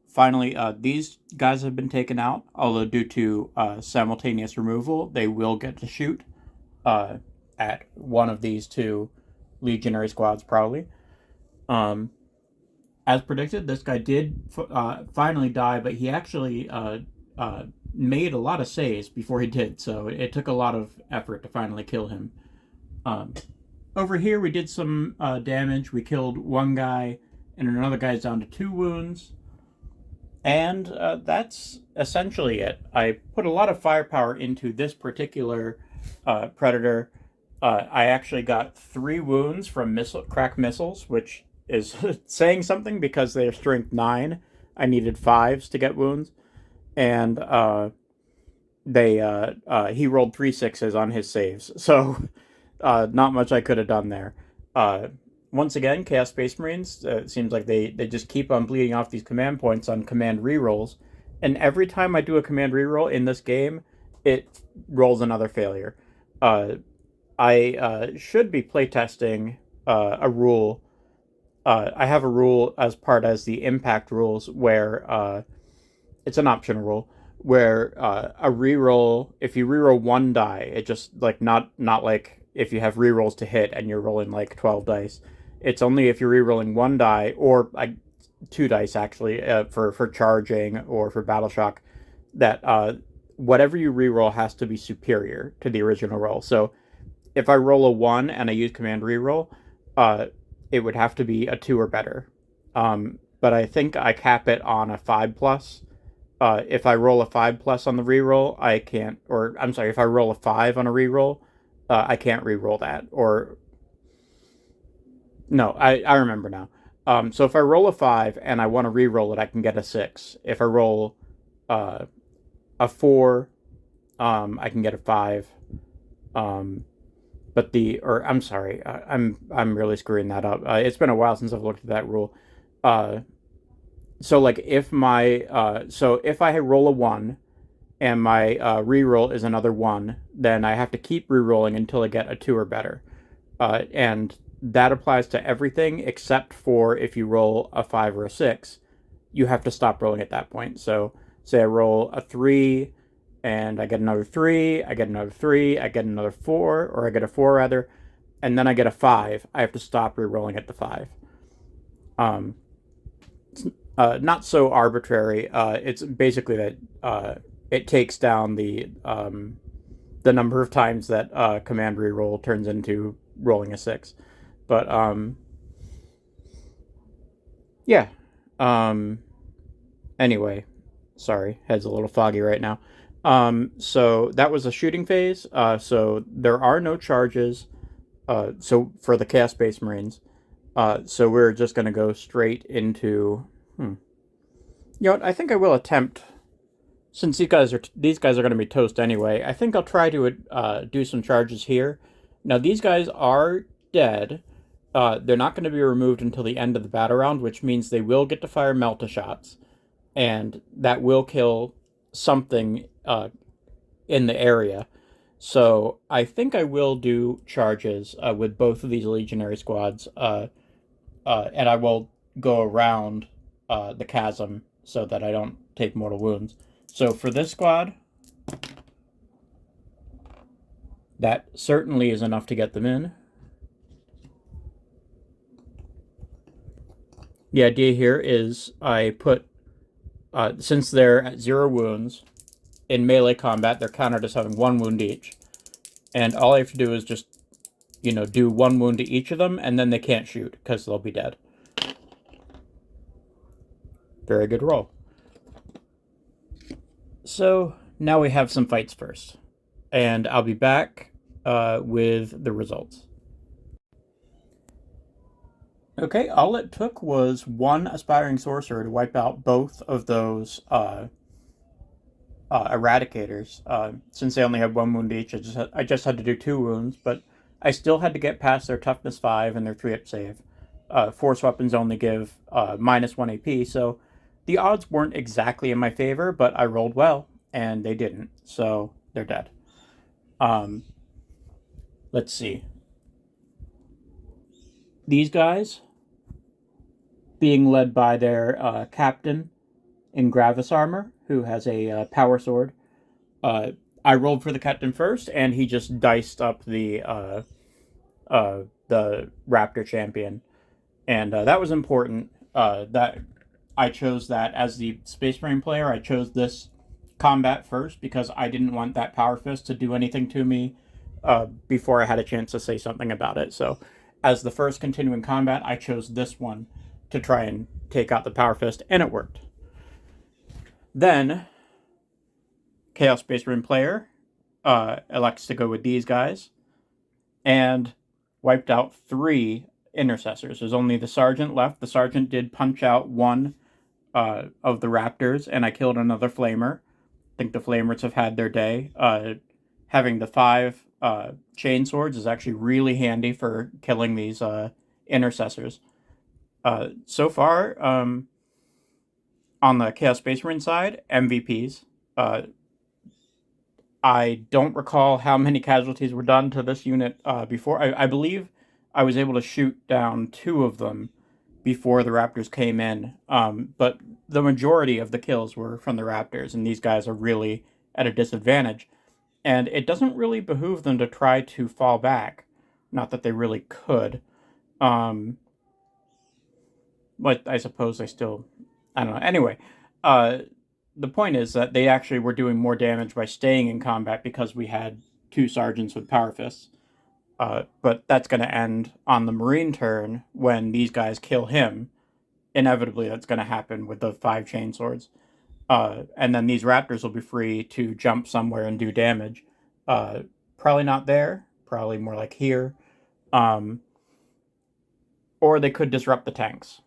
Finally, these guys have been taken out, although due to simultaneous removal, they will get to shoot at one of these 2 Legionary squads, probably. As predicted, this guy did finally die, but he actually made a lot of saves before he did, so it took a lot of effort to finally kill him. Over here, we did some damage. We killed one guy, and another guy's down to 2 wounds. And that's essentially it. I put a lot of firepower into this particular Predator. I actually got 3 wounds from crack missiles, which is saying something because they're strength 9. I needed 5s to get wounds. And he rolled 3 6s on his saves. So not much I could have done there. once again, Chaos Space Marines, it seems like they just keep on bleeding off these command points on command rerolls. And every time I do a command reroll in this game, it rolls another failure. I should be playtesting a rule. I have a rule as part as the impact rules where it's an option rule where a reroll, if you reroll one die, it just like not like if you have rerolls to hit and you're rolling like 12 dice. It's only if you're rerolling one die or two dice actually for charging or for battle shock that whatever you reroll has to be superior to the original roll. So if I roll a 1 and I use command reroll, it would have to be a 2 or better. But I think I cap it on a 5 plus. If I roll a 5 plus on the reroll, I can't, or I'm sorry, if I roll a 5 on a reroll, I can't reroll that. Or, no, I remember now. So if I roll a 5 and I want to reroll it, I can get a 6. If I roll a 4, I can get a 5. But I'm sorry, I'm really screwing that up. It's been a while since I've looked at that rule. So like if I roll a 1 and my reroll is another 1, then I have to keep rerolling until I get a 2 or better. And that applies to everything except for if you roll a 5 or a 6, you have to stop rolling at that point. So say I roll a 3 and I get another 3, I get another 3, I get another 4, or I get a 4 rather, and then I get a 5, I have to stop rerolling at the 5. Not so arbitrary. It's basically that it takes down the number of times that command reroll turns into rolling a 6. But yeah. Anyway, sorry, head's a little foggy right now. So that was a shooting phase. So there are no charges. So for the Chaos Space Marines. So we're just going to go straight into. You know what? I think I will attempt. Since these guys are going to be toast anyway, I think I'll try to do some charges here. Now these guys are dead. They're not going to be removed until the end of the battle round, which means they will get to fire Melta shots, and that will kill something in the area. So I think I will do charges with both of these Legionary squads, and I will go around the chasm so that I don't take mortal wounds. So for this squad, that certainly is enough to get them in. The idea here is I put, since they're at 0 wounds, in melee combat, they're counted as having 1 wound each. And all I have to do is just, do 1 wound to each of them, and then they can't shoot, because they'll be dead. Very good roll. So, now we have some fights first. And I'll be back with the results. Okay, all it took was 1 Aspiring Sorcerer to wipe out both of those Eradicators. Since they only had 1 wound each, I just had to do 2 wounds, but I still had to get past their Toughness 5 and their 3-up save. Force weapons only give minus 1 AP, so the odds weren't exactly in my favor, but I rolled well, and they didn't, so they're dead. Let's see. These guys, being led by their captain in Gravis armor, who has a power sword. I rolled for the captain first, and he just diced up the Raptor champion, and that was important. That I chose that as the Space Marine player. I chose this combat first because I didn't want that Power Fist to do anything to me before I had a chance to say something about it. So, as the first continuing combat, I chose this one to try and take out the Power Fist, and it worked. Then, Chaos Space Marine player elects to go with these guys and wiped out 3 intercessors. There's only the sergeant left. The sergeant did punch out 1 of the Raptors, and I killed another flamer. I think the flamers have had their day. Having the 5 chain swords is actually really handy for killing these intercessors. So far, on the Chaos Space Marine side, MVPs. I don't recall how many casualties were done to this unit before. I believe I was able to shoot down 2 of them before the Raptors came in. But the majority of the kills were from the Raptors, and these guys are really at a disadvantage. And it doesn't really behoove them to try to fall back. Not that they really could. But I suppose they still... I don't know. Anyway, the point is that they actually were doing more damage by staying in combat because we had 2 sergeants with power fists. But that's going to end on the Marine turn when these guys kill him. Inevitably, that's going to happen with the 5 chainswords. And then these Raptors will be free to jump somewhere and do damage. Probably not there. Probably more like here. Or they could disrupt the tanks.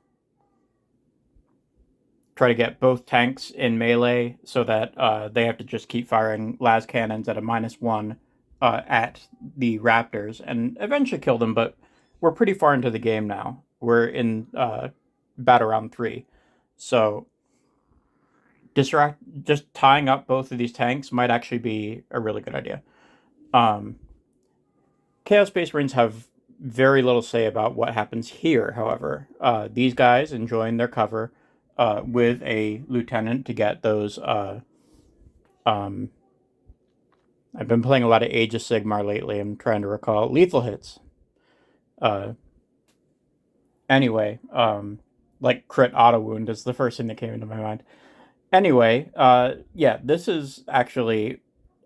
Try to get both tanks in melee so that they have to just keep firing las cannons at a -1 at the Raptors and eventually kill them, but we're pretty far into the game now. We're in battle round 3. So just tying up both of these tanks might actually be a really good idea. Chaos Space Marines have very little say about what happens here, however. These guys enjoying their cover with a lieutenant to get those. I've been playing a lot of Age of Sigmar lately. I'm trying to recall lethal hits. Anyway, like crit auto wound is the first thing that came into my mind. Anyway, yeah, this is actually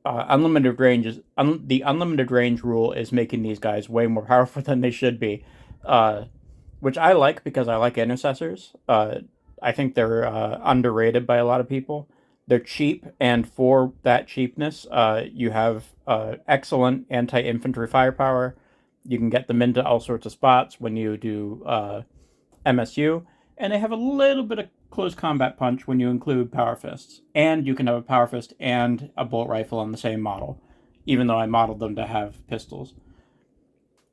unlimited range. The unlimited range rule is making these guys way more powerful than they should be, which I like because I like intercessors. I think they're underrated by a lot of people. They're cheap, and for that cheapness, you have excellent anti-infantry firepower. You can get them into all sorts of spots when you do MSU, and they have a little bit of close combat punch when you include power fists. And you can have a power fist and a bolt rifle on the same model, even though I modeled them to have pistols.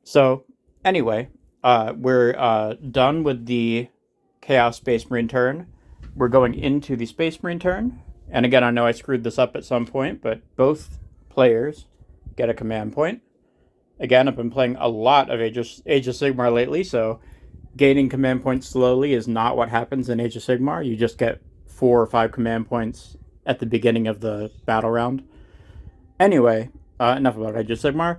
So, anyway, we're done with the Chaos Space Marine turn. We're going into the Space Marine turn. And again, I know I screwed this up at some point, but both players get a command point. Again, I've been playing a lot of Age of Sigmar lately, so gaining command points slowly is not what happens in Age of Sigmar. You just get 4 or 5 command points at the beginning of the battle round. Anyway, enough about Age of Sigmar.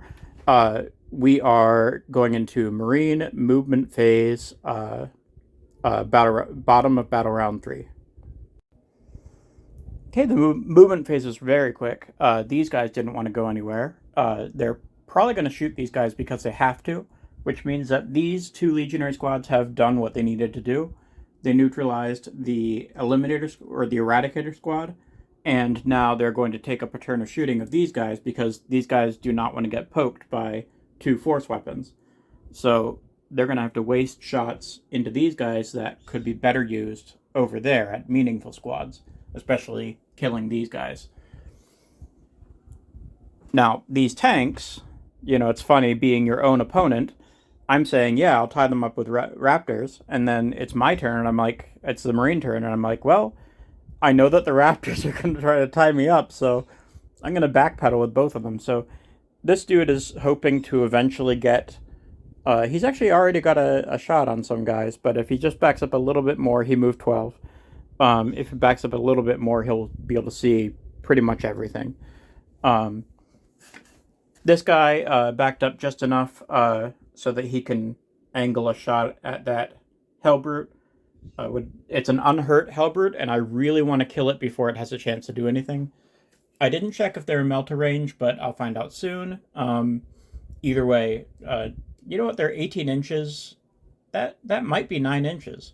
We are going into Marine movement phase, bottom of battle round 3. Okay, the movement phase is very quick. These guys didn't want to go anywhere. They're probably going to shoot these guys because they have to, which means that these 2 Legionary Squads have done what they needed to do. They neutralized the Eliminator or the Eradicator Squad, and now they're going to take up a turn of shooting of these guys because these guys do not want to get poked by 2 force weapons. So they're going to have to waste shots into these guys that could be better used over there at meaningful squads, especially killing these guys. Now, these tanks, it's funny being your own opponent. I'm saying, yeah, I'll tie them up with Raptors, and then it's my turn, and I'm like, it's the Marine turn, and I'm like, well, I know that the Raptors are going to try to tie me up, so I'm going to backpedal with both of them. So this dude is hoping to eventually get... he's actually already got a shot on some guys, but if he just backs up a little bit more, he moved 12. If he backs up a little bit more, he'll be able to see pretty much everything. This guy backed up just enough so that he can angle a shot at that Hellbrute. It's an unhurt Hellbrute, and I really want to kill it before it has a chance to do anything. I didn't check if they're in melter range, but I'll find out soon. Either way, you know what? They're 18 inches. That might be 9 inches.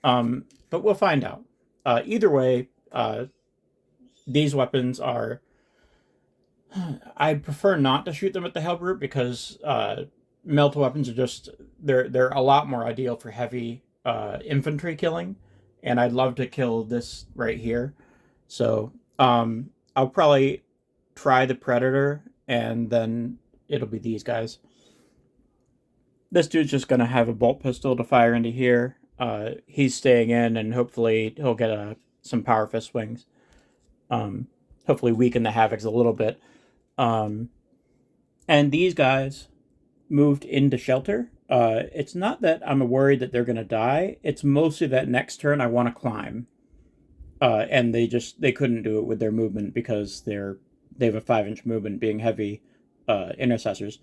But we'll find out. Either way, these weapons are... I prefer not to shoot them at the Hellbrute because melt weapons are just... They're a lot more ideal for heavy infantry killing, and I'd love to kill this right here. So I'll probably try the Predator, and then it'll be these guys. This dude's just going to have a bolt pistol to fire into here. He's staying in, and hopefully he'll get some Power Fist swings. Hopefully weaken the Havocs a little bit. And these guys moved into shelter. It's not that I'm worried that they're going to die. It's mostly that next turn I want to climb. And they couldn't do it with their movement because they have a 5-inch movement, being heavy intercessors.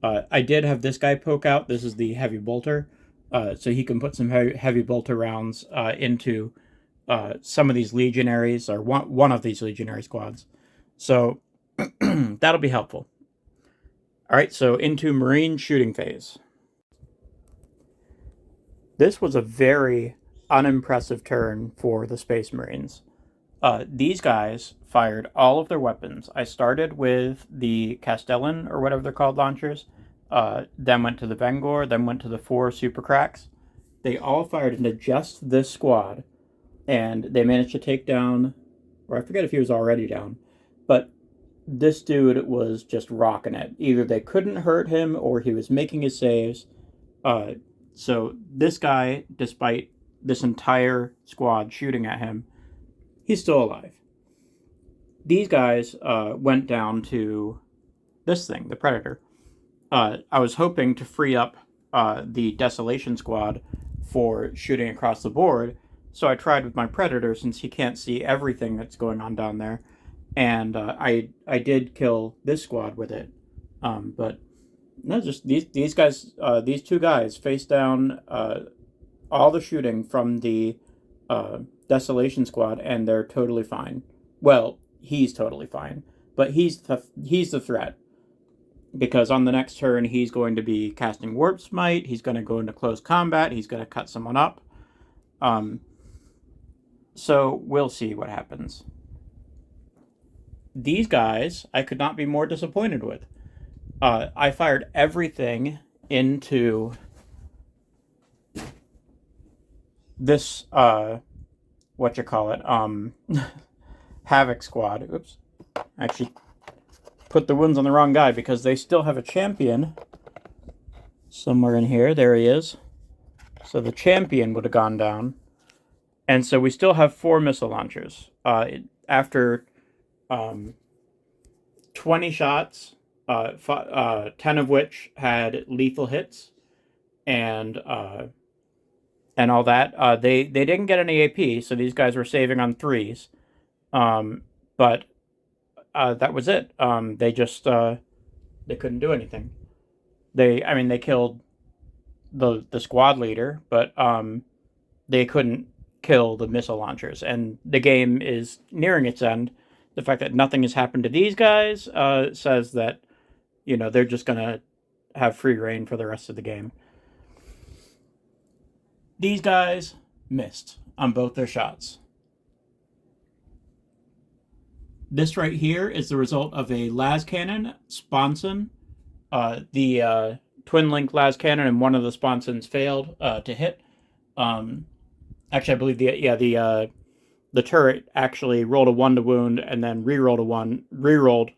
I did have this guy poke out. This is the heavy bolter, so he can put some heavy bolter rounds into some of these legionaries, or one of these legionary squads. So that'll be helpful. All right, so into Marine shooting phase. This was a very unimpressive turn for the Space Marines. These guys fired all of their weapons. I started with the Castellan, or whatever they're called, launchers, then went to the Vengor, then went to the 4 Super Cracks. They all fired into just this squad, and they managed to take down, or I forget if he was already down, but this dude was just rocking it. Either they couldn't hurt him, or he was making his saves. So this guy, despite this entire squad shooting at him, he's still alive. These guys went down to this thing, the Predator. I was hoping to free up the Desolation Squad for shooting across the board, so I tried with my Predator since he can't see everything that's going on down there, and I did kill this squad with it. But no, just these guys, these two guys face down all the shooting from the Desolation Squad, and they're totally fine. Well, he's totally fine, but he's the threat, because on the next turn he's going to be casting Warpsmith. He's going to go into close combat. He's going to cut someone up. So we'll see what happens. These guys I could not be more disappointed with. I fired everything into this Havoc squad. Oops. Actually put the wounds on the wrong guy, because they still have a champion somewhere in here. There he is. So the champion would have gone down. And so we still have 4 missile launchers. After 20 shots, 10 of which had lethal hits, and all that. They didn't get any AP, so these guys were saving on 3s. But that was it. They just they couldn't do anything. They killed the squad leader, but they couldn't kill the missile launchers. And the game is nearing its end. The fact that nothing has happened to these guys says that, they're just gonna have free reign for the rest of the game. These guys missed on both their shots. This right here is the result of a las cannon sponson. The twin link las cannon and one of the sponsons failed to hit. Actually, I believe the turret actually rolled a 1 to wound, and then re-rolled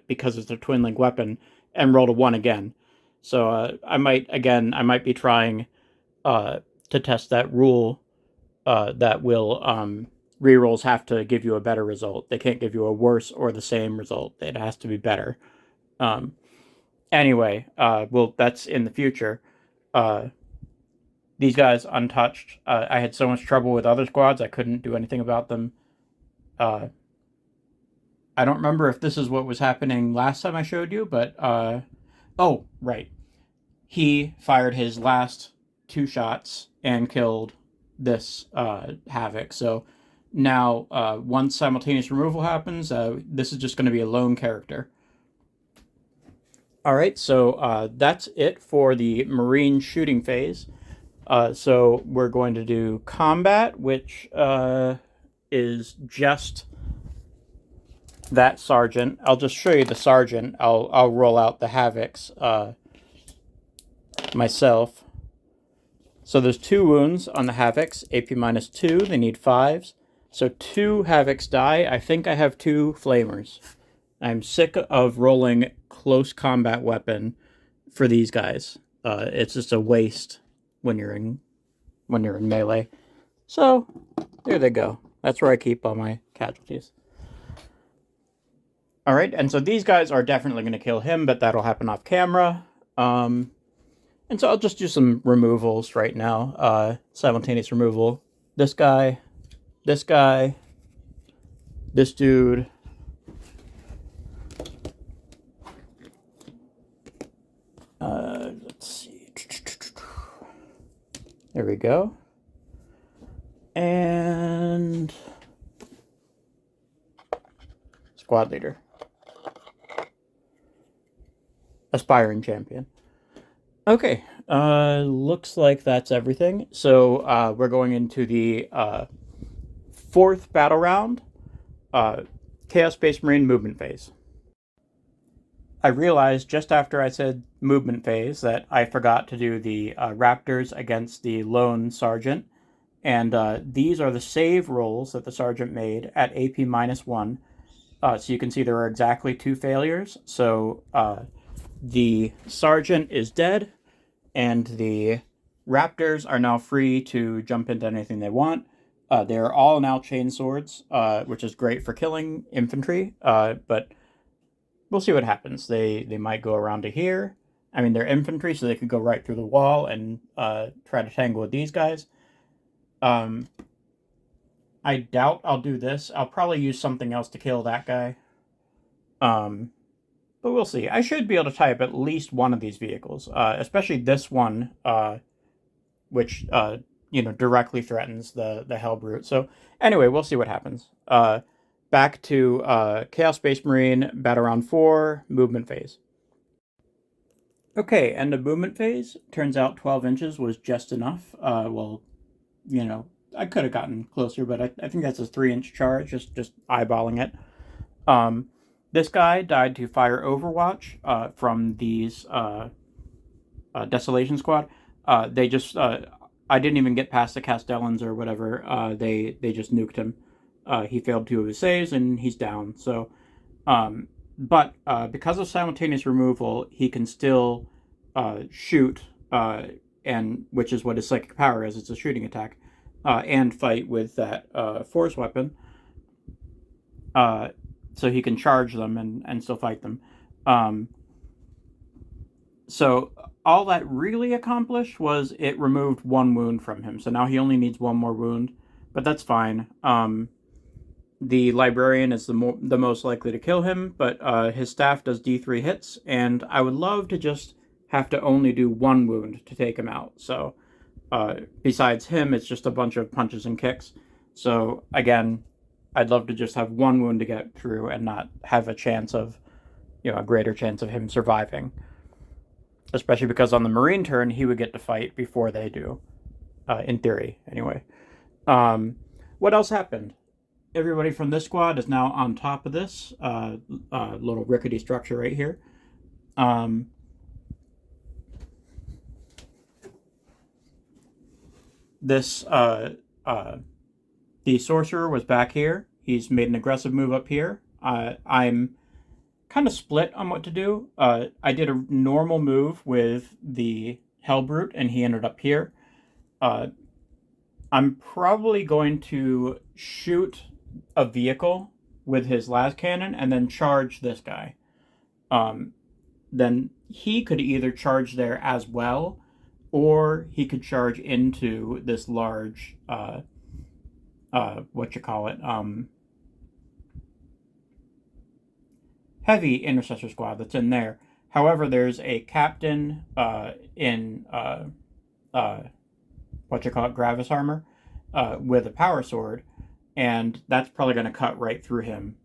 because it's a twin link weapon, and rolled a 1 again. So I might be trying to test that rule that will rerolls have to give you a better result. They can't give you a worse or the same result. It has to be better. Anyway, well, that's in the future. These guys untouched. I had so much trouble with other squads, I couldn't do anything about them. I don't remember if this is what was happening last time I showed you, but oh, right. He fired his last 2 shots and killed this Havoc. So now, once simultaneous removal happens, this is just going to be a lone character. All right, so that's it for the Marine shooting phase. So we're going to do combat, which is just that sergeant. I'll just show you the sergeant. I'll roll out the Havocs myself. So there's 2 wounds on the Havocs, AP -2. They need 5s. So 2 Havocs die. I think I have 2 Flamers. I'm sick of rolling close combat weapon for these guys. It's just a waste when you're in melee. So there they go. That's where I keep all my casualties. All right, and so these guys are definitely going to kill him, but that'll happen off camera. And so I'll just do some removals right now. Simultaneous removal. This guy, this guy, this dude. Let's see. There we go. And squad leader. Aspiring champion. Okay, looks like that's everything. So we're going into the fourth battle round, Chaos Space Marine movement phase. I realized just after I said movement phase that I forgot to do the Raptors against the lone sergeant, and these are the save rolls that the sergeant made at AP -1. So you can see there are exactly 2 failures. So the sergeant is dead, and the Raptors are now free to jump into anything they want. They're all now chain swords, which is great for killing infantry, but we'll see what happens. They might go around to here. I mean, they're infantry, so they could go right through the wall and try to tangle with these guys. I doubt I'll do this. I'll probably use something else to kill that guy. But we'll see. I should be able to tie up at least one of these vehicles, especially this one, which directly threatens the Hellbrute. So anyway, we'll see what happens. Back to Chaos Space Marine, Battle Round 4, movement phase. Okay, and the movement phase, turns out 12 inches was just enough. Well, I could have gotten closer, but I think that's a 3-inch charge, just eyeballing it. This guy died to fire Overwatch from these Desolation Squad. They just, I didn't even get past the Castellans or whatever. They just nuked him. He failed 2 of his saves, and he's down. So, but because of simultaneous removal, he can still shoot, and which is what his psychic power is. It's a shooting attack, and fight with that force weapon. So he can charge them and still fight them. So all that really accomplished was it removed 1 wound from him. So now he only needs 1 more wound, but that's fine. The Librarian is the most likely to kill him, but his staff does D3 hits, and I would love to just have to only do 1 wound to take him out. So besides him, it's just a bunch of punches and kicks. So again, I'd love to just have 1 wound to get through and not have a chance of, a greater chance of him surviving. Especially because on the Marine turn, he would get to fight before they do, in theory, anyway. What else happened? Everybody from this squad is now on top of this little rickety structure right here. The Sorcerer was back here. He's made an aggressive move up here. I'm kind of split on what to do. I did a normal move with the Hellbrute, and he ended up here. I'm probably going to shoot a vehicle with his las cannon and then charge this guy. Then he could either charge there as well, or he could charge into this large heavy intercessor squad that's in there. However, there's a captain in Gravis armor with a power sword, and that's probably going to cut right through him.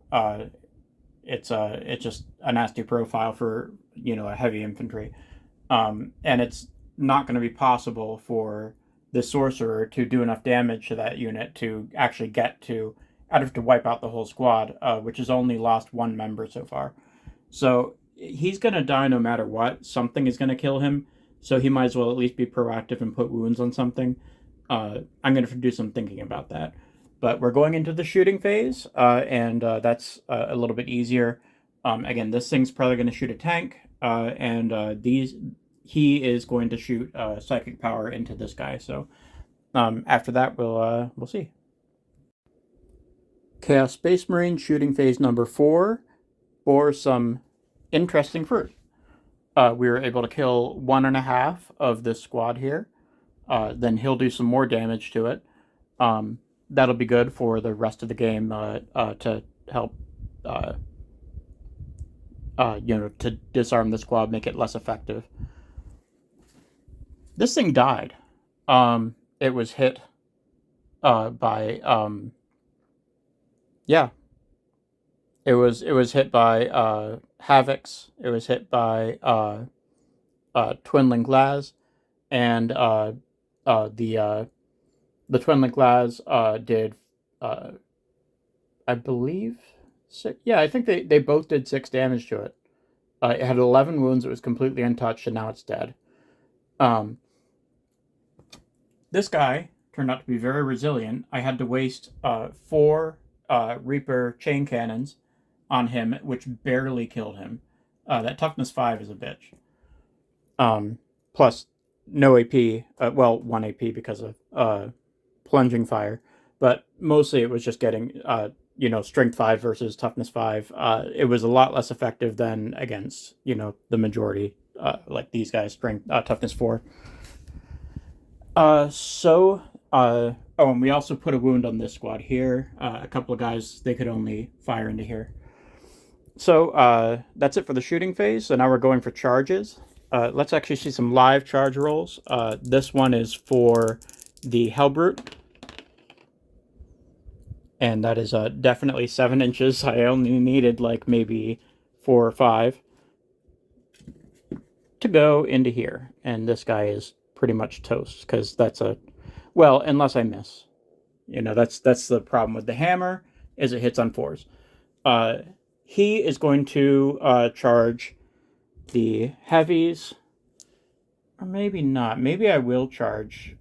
It's just a nasty profile for a heavy infantry, and it's not going to be possible for the sorcerer to do enough damage to that unit to actually get to. I'd have to wipe out the whole squad, which has only lost 1 member so far. So he's going to die no matter what. Something is going to kill him, so he might as well at least be proactive and put wounds on something. I'm going to do some thinking about that. But we're going into the shooting phase, and that's a little bit easier. Again, this thing's probably going to shoot a tank, and he is going to shoot psychic power into this guy. So after that, we'll see. Chaos Space Marine shooting phase number 4 bore some interesting fruit. We were able to kill 1.5 of this squad here. Then he'll do some more damage to it. That'll be good for the rest of the game to help, to disarm the squad, make it less effective. This thing died. It was hit by It was hit by Havocs. It was hit by Twin Link Laz, and the Twin Link Laz did I believe 6. Yeah, I think they both did 6 damage to it. It had 11 wounds. It was completely untouched, and now it's dead. This guy turned out to be very resilient. I had to waste 4 Reaper chain cannons on him, which barely killed him. That toughness 5 is a bitch. Plus, no AP. 1 AP because of plunging fire. But mostly it was just getting, strength 5 versus toughness 5. It was a lot less effective than against, the majority, like these guys, strength, toughness 4. And we also put a wound on this squad here. A couple of guys, they could only fire into here. So that's it for the shooting phase. So now we're going for charges. Let's actually see some live charge rolls. This one is for the Hellbrute. And that is definitely 7 inches. I only needed like maybe 4 or 5 to go into here. And this guy is pretty much toast, because that's unless I miss. That's the problem with the hammer, is it hits on 4s. He is going to charge the heavies, or maybe not. Maybe I will charge.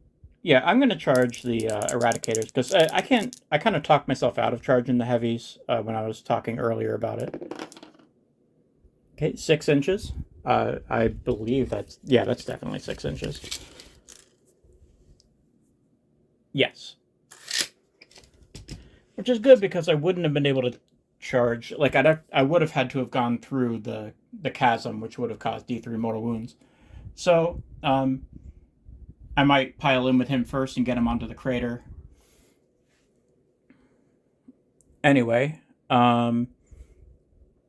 Yeah, I'm going to charge the eradicators, because I kind of talked myself out of charging the heavies when I was talking earlier about it. Okay, 6 inches. I believe that's definitely 6 inches. Yes. Which is good, because I wouldn't have been able to charge. Like, I would have had to have gone through the chasm, which would have caused D3 mortal wounds. So, I might pile in with him first and get him onto the crater. Anyway,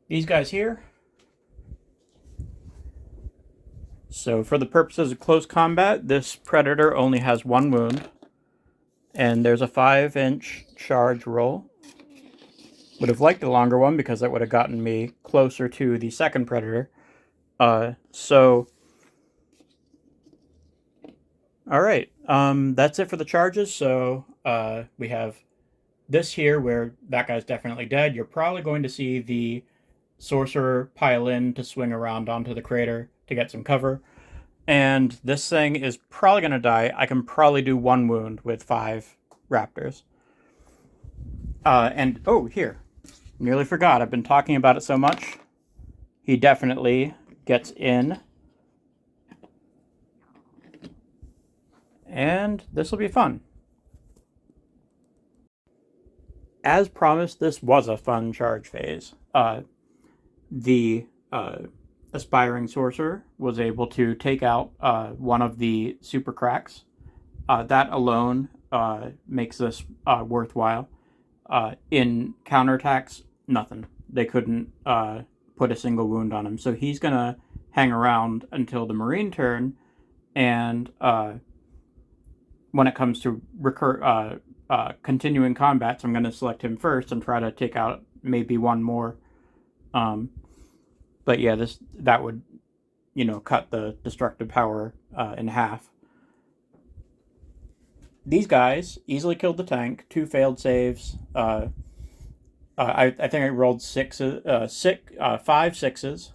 these guys here. So for the purposes of close combat, this Predator only has 1 wound. And there's a 5-inch charge roll. Would have liked a longer one, because that would have gotten me closer to the second Predator. Alright, that's it for the charges. So we have this here, where that guy's definitely dead. You're probably going to see the Sorcerer pile in to swing around onto the crater to get some cover. And this thing is probably going to die. I can probably do 1 wound with 5 Raptors. Here. Nearly forgot. I've been talking about it so much. He definitely gets in. And this will be fun. As promised, this was a fun charge phase. The Aspiring Sorcerer was able to take out one of the super cracks. That alone makes this worthwhile. In counterattacks, nothing. They couldn't put a single wound on him. So he's going to hang around until the Marine turn. And when it comes to continuing combats, I'm going to select him first and try to take out maybe 1 more. But yeah, that would, cut the destructive power in half. These guys easily killed the tank. 2 failed saves. I think I rolled 5 6s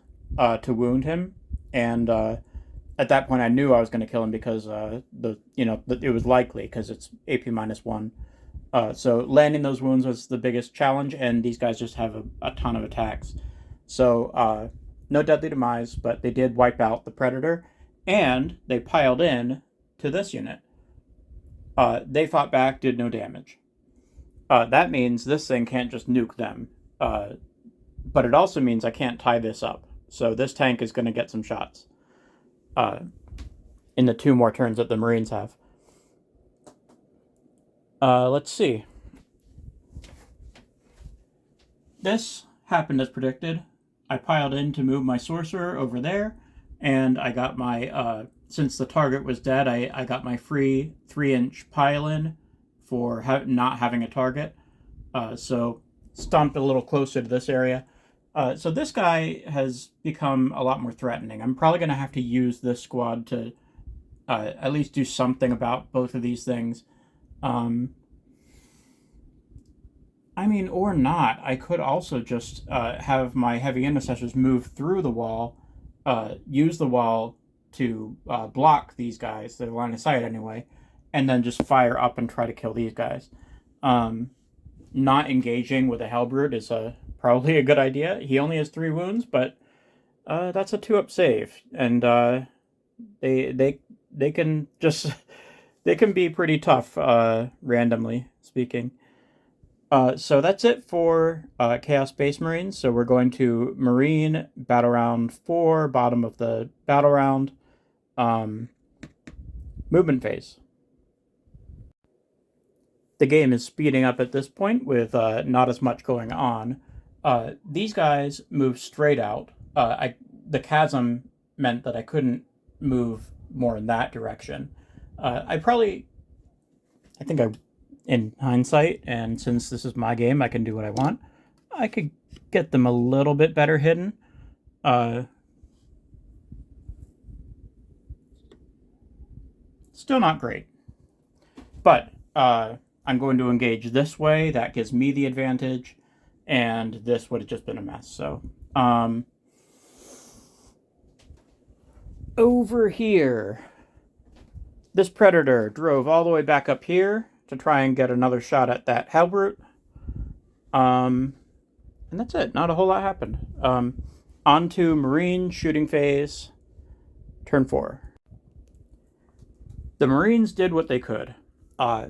to wound him, and at that point I knew I was going to kill him, because it was likely, because it's AP -1. So landing those wounds was the biggest challenge, and these guys just have a ton of attacks. So no deadly demise, but they did wipe out the Predator, and they piled in to this unit. They fought back, did no damage. That means this thing can't just nuke them. But it also means I can't tie this up. So this tank is going to get some shots in the 2 more turns that the Marines have. Let's see. This happened as predicted. I piled in to move my Sorcerer over there, and I got my, since the target was dead, I got my free 3-inch pile-in for not having a target. So stomped a little closer to this area. So this guy has become a lot more threatening. I'm probably going to have to use this squad to at least do something about both of these things. I mean, or not. I could also just have my heavy intercessors move through the wall, use the wall to block these guys, their line of sight anyway, and then just fire up and try to kill these guys. Not engaging with a Hellbrute is probably a good idea. He only has 3 wounds, but that's a 2-up save, and they can just they can be pretty tough, randomly speaking. So that's it for Chaos Space Marines. So we're going to Marine Battle Round 4, bottom of the battle round, movement phase. The game is speeding up at this point with not as much going on. These guys move straight out. The chasm meant that I couldn't move more in that direction. In hindsight, and since this is my game, I can do what I want, I could get them a little bit better hidden. Still not great. But I'm going to engage this way. That gives me the advantage, and this would have just been a mess. So over here, this Predator drove all the way back up here to try and get another shot at that Hellbrute. And that's it. Not a whole lot happened. On to Marine shooting phase, turn 4. The Marines did what they could.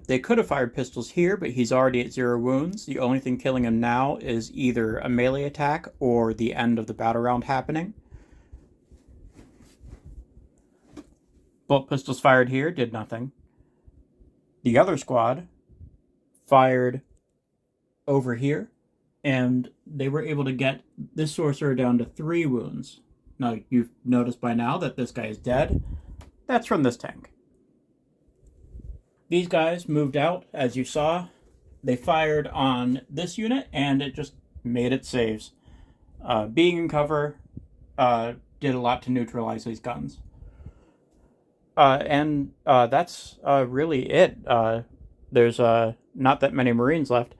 They could have fired pistols here, but he's already at 0 wounds. The only thing killing him now is either a melee attack or the end of the battle round happening. Bolt pistols fired here did nothing. The other squad fired over here, and they were able to get this Sorcerer down to 3 wounds. Now, you've noticed by now that this guy is dead. That's from this tank. These guys moved out, as you saw. They fired on this unit, and it just made its saves. Being in cover did a lot to neutralize these guns. And that's really it. There's not that many Marines left.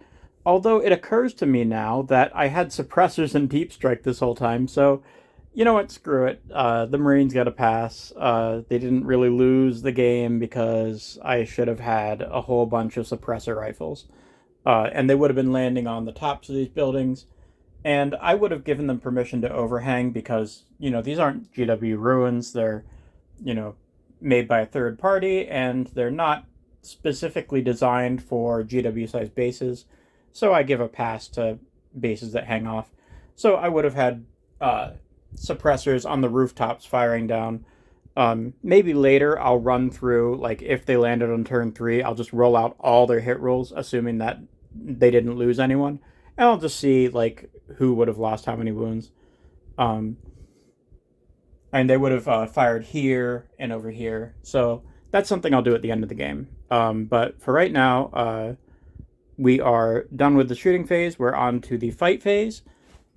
Although it occurs to me now that I had suppressors in Deep Strike this whole time, so you know what, screw it. The Marines got a pass. They didn't really lose the game because I should have had a whole bunch of suppressor rifles. And they would have been landing on the tops of these buildings. And I would have given them permission to overhang because, you know, these aren't GW ruins. They're, you know, made by a third party, and they're not specifically designed for GW-sized bases. So I give a pass to bases that hang off. So I would have had suppressors on the rooftops firing down. Maybe later I'll run through, like if they landed on turn 3, I'll just roll out all their hit rolls, assuming that they didn't lose anyone. And I'll just see like who would have lost how many wounds. And they would have fired here and over here. So that's something I'll do at the end of the game. But for right now, we are done with the shooting phase. We're on to the fight phase.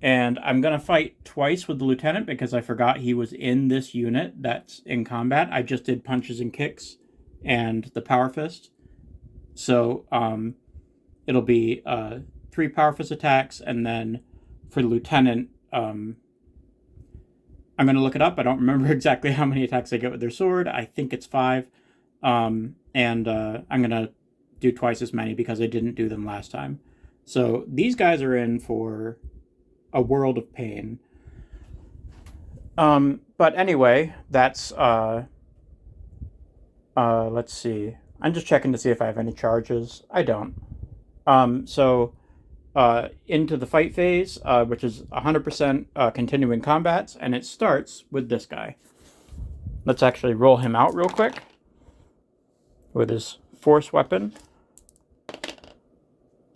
And I'm going to fight twice with the lieutenant because I forgot he was in this unit that's in combat. I just did punches and kicks and the power fist. So it'll be 3 power fist attacks. And then for the lieutenant, I'm going to look it up. I don't remember exactly how many attacks they get with their sword. I think it's 5. And I'm going to do twice as many because I didn't do them last time. So these guys are in for a world of pain. But anyway, that's, let's see. I'm just checking to see if I have any charges. I don't. So, into the fight phase, which is 100% continuing combats, and it starts with this guy. Let's actually roll him out real quick with his force weapon.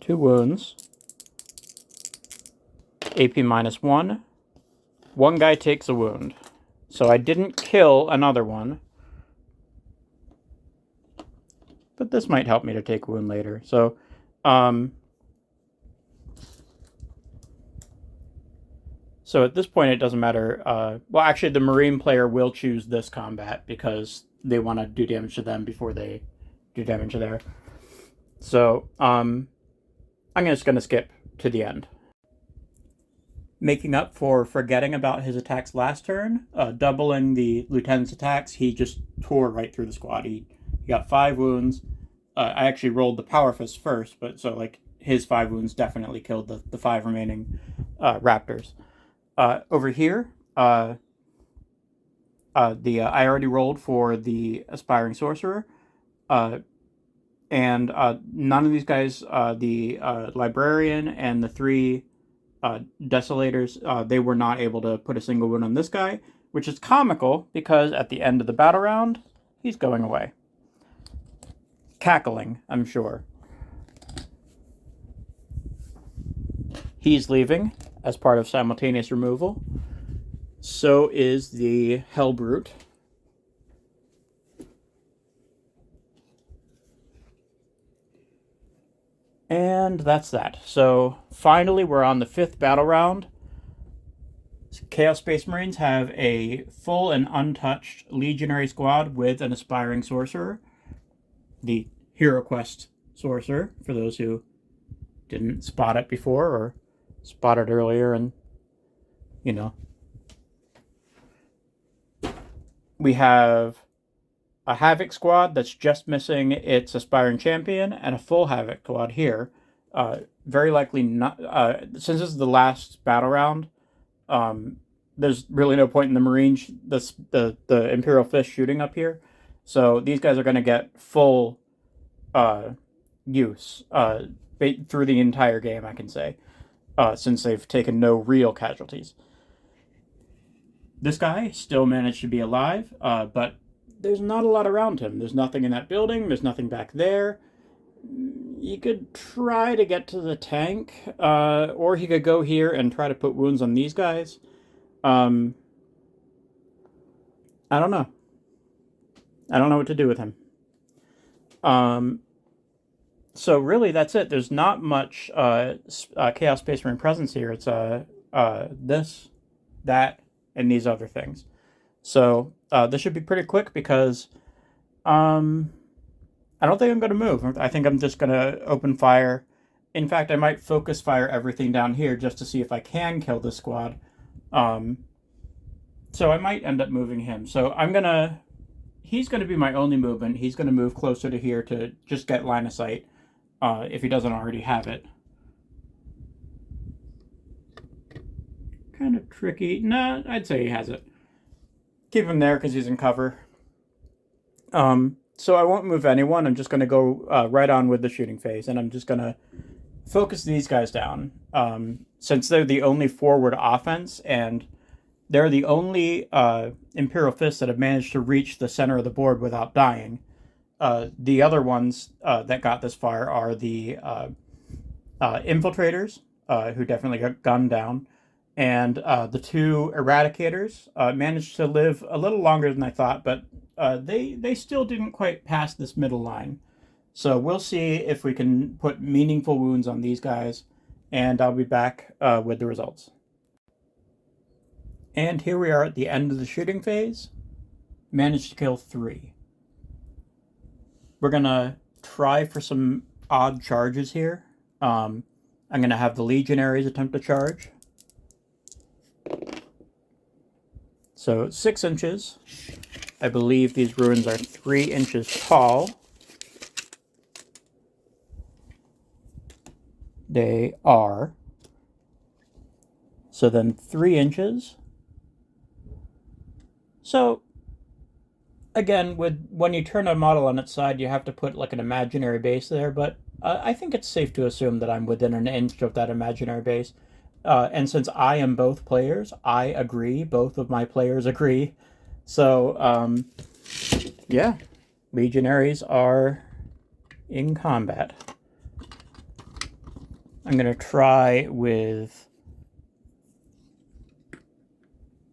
2 wounds. AP -1. One guy takes a wound. So I didn't kill another one. But this might help me to take a wound later. So, so at this point, it doesn't matter. Well, actually, the Marine player will choose this combat because they want to do damage to them before they do damage to there. So, I'm just going to skip to the end. Making up for forgetting about his attacks last turn, doubling the lieutenant's attacks, he just tore right through the squad. He got 5 wounds. I actually rolled the Power Fist first, but so like his 5 wounds definitely killed the 5 remaining Raptors. Over here, I already rolled for the Aspiring Sorcerer, and none of these guys, the Librarian and the 3 Desolators, they were not able to put a single wound on this guy, which is comical because at the end of the battle round, he's going away. Cackling, I'm sure. He's leaving as part of Simultaneous Removal. So is the Hellbrute. And that's that. So finally, we're on the 5th battle round. Chaos Space Marines have a full and untouched Legionary Squad with an Aspiring Sorcerer. The Hero Quest Sorcerer, for those who didn't spot it before or spot it earlier, and, you know. We have a Havoc Squad that's just missing its Aspiring Champion, and a full Havoc Squad here. Very likely not, since this is the last battle round, there's really no point in the Marines, the Imperial Fists shooting up here. So these guys are going to get full use through the entire game, I can say, since they've taken no real casualties. This guy still managed to be alive, but there's not a lot around him. There's nothing in that building. There's nothing back there. You could try to get to the tank, or he could go here and try to put wounds on these guys. I don't know. I don't know what to do with him. So really, that's it. There's not much Chaos Space Marine presence here. It's this, that, and these other things. So this should be pretty quick because I don't think I'm going to move. I think I'm just going to open fire. In fact, I might focus fire everything down here just to see if I can kill this squad. So I might end up moving him. So he's going to be my only movement. He's going to move closer to here to just get line of sight, if he doesn't already have it. Kind of tricky. Nah, I'd say he has it. Keep him there because he's in cover. So I won't move anyone. I'm just going to go right on with the shooting phase, and I'm just going to focus these guys down. Since they're the only forward offense, and they're the only Imperial Fists that have managed to reach the center of the board without dying. The other ones that got this far are the Infiltrators, who definitely got gunned down, and the 2 Eradicators managed to live a little longer than I thought, but they still didn't quite pass this middle line. So we'll see if we can put meaningful wounds on these guys, and I'll be back with the results. And here we are at the end of the shooting phase. Managed to kill 3. We're going to try for some odd charges here. I'm going to have the Legionaries attempt to charge. So 6 inches. I believe these ruins are 3 inches tall. They are. So then 3 inches. So, again, when you turn a model on its side, you have to put like an imaginary base there, but I think it's safe to assume that I'm within an inch of that imaginary base. And since I am both players, I agree. Both of my players agree. So, yeah, Legionaries are in combat. I'm going to try with...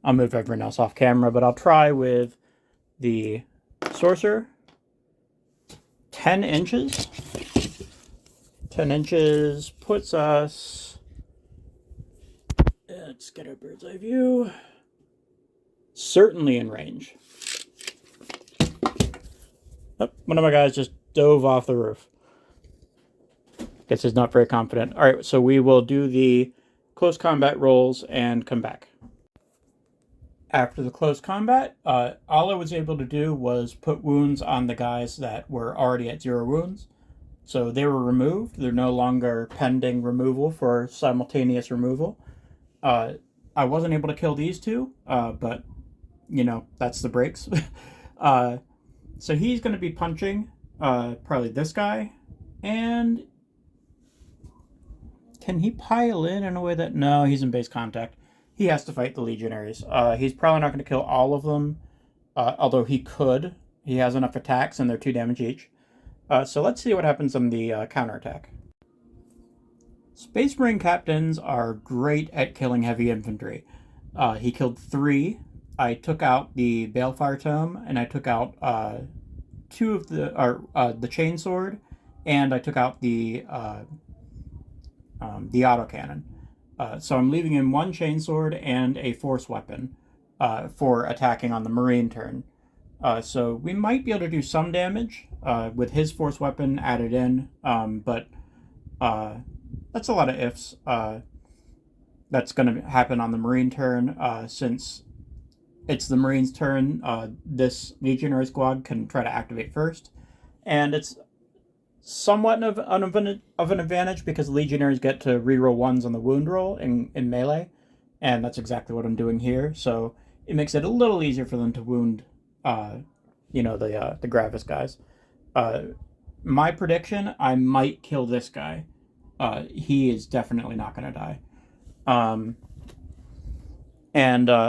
I'll move everyone else off camera, but I'll try with the Sorcerer. 10 inches. 10 inches puts us... Let's get a bird's eye view. Certainly in range. Oh, one of my guys just dove off the roof. Guess he's not very confident. All right, so we will do the close combat rolls and come back. After the close combat, all I was able to do was put wounds on the guys that were already at 0 wounds. So they were removed. They're no longer pending removal for simultaneous removal. I wasn't able to kill these two, but, you know, that's the breaks. So he's going to be punching probably this guy. And can he pile in a way that... No, he's in base contact. He has to fight the Legionaries. He's probably not going to kill all of them, although he could. He has enough attacks, and they're 2 damage each. So let's see what happens on the counterattack. Space Marine captains are great at killing heavy infantry. He killed 3. I took out the Balefire Tome, and I took out 2 of the Chainsword, and I took out the autocannon. So I'm leaving him 1 Chainsword and a Force Weapon for attacking on the Marine turn. So we might be able to do some damage with his Force Weapon added in, but that's a lot of ifs. That's going to happen on the Marine turn. Since it's the Marine's turn, this Legionary Squad can try to activate first. And it's somewhat of an advantage because Legionaries get to reroll 1s on the wound roll in melee, and that's exactly what I'm doing here. So it makes it a little easier for them to wound, the Gravis guys. My prediction: I might kill this guy. He is definitely not going to die.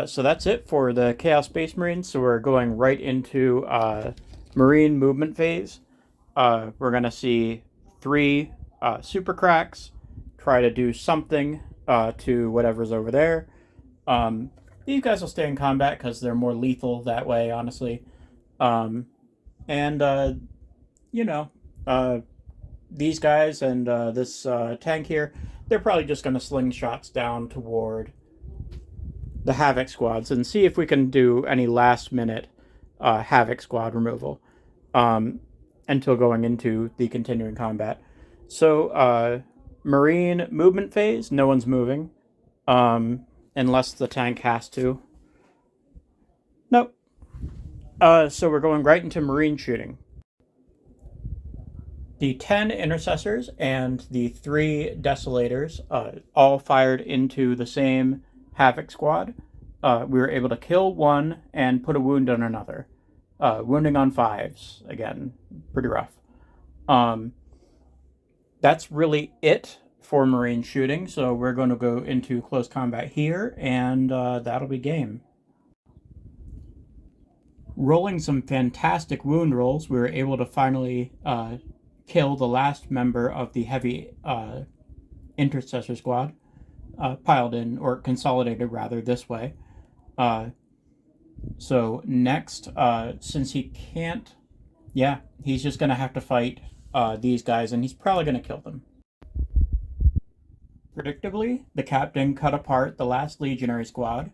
So that's it for the Chaos Space Marines. So we're going right into Marine movement phase. We're going to see 3 super cracks, try to do something to whatever's over there. These guys will stay in combat because they're more lethal that way, honestly. These guys and this tank here, they're probably just going to sling shots down toward the Havoc squads and see if we can do any last-minute Havoc squad removal. Until going into the continuing combat. So, Marine movement phase, no one's moving. Unless the tank has to. Nope. So we're going right into Marine shooting. The 10 Intercessors and the 3 Desolators all fired into the same Havoc squad. We were able to kill 1 and put a wound on another. Wounding on 5s, again, pretty rough. That's really it for Marine shooting, so we're going to go into close combat here, and that'll be game. Rolling some fantastic wound rolls, we were able to finally kill the last member of the heavy Intercessor squad, piled in, or consolidated rather, this way. So next, since he can't, he's just going to have to fight these guys, and he's probably going to kill them. Predictably, the captain cut apart the last Legionary Squad,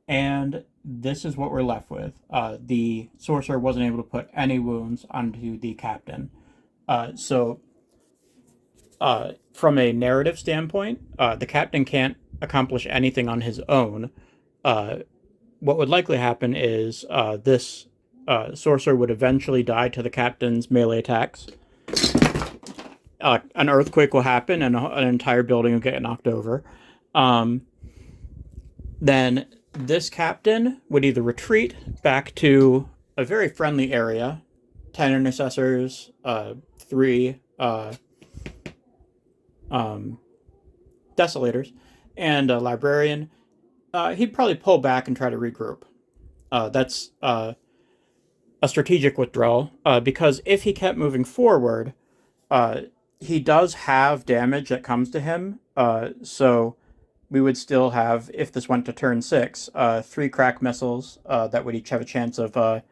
and this is what we're left with. The Sorcerer wasn't able to put any wounds onto the captain. From a narrative standpoint, the captain can't accomplish anything on his own. What would likely happen is this Sorcerer would eventually die to the captain's melee attacks. An earthquake will happen and an entire building will get knocked over. Then this captain would either retreat back to a very friendly area, 10 intercessors, 3 desolators, and a librarian. He'd probably pull back and try to regroup. That's a strategic withdrawal, because if he kept moving forward, he does have damage that comes to him. So we would still have, if this went to turn 6, 3 crack missiles that would each have a chance of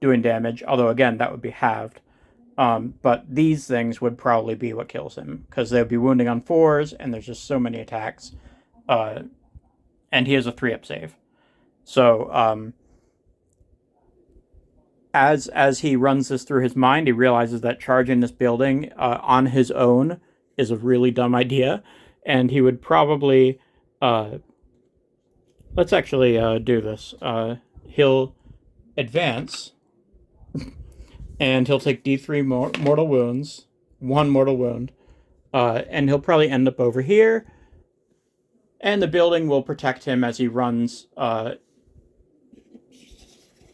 doing damage. Although, again, that would be halved. But these things would probably be what kills him, because they would be wounding on 4s, and there's just so many attacks. And he has a 3-up save. So, as he runs this through his mind, he realizes that charging this building on his own is a really dumb idea, and he would probably let's actually do this. He'll advance, and he'll take D3 mortal wounds, 1 mortal wound, and he'll probably end up over here, and the building will protect him as he runs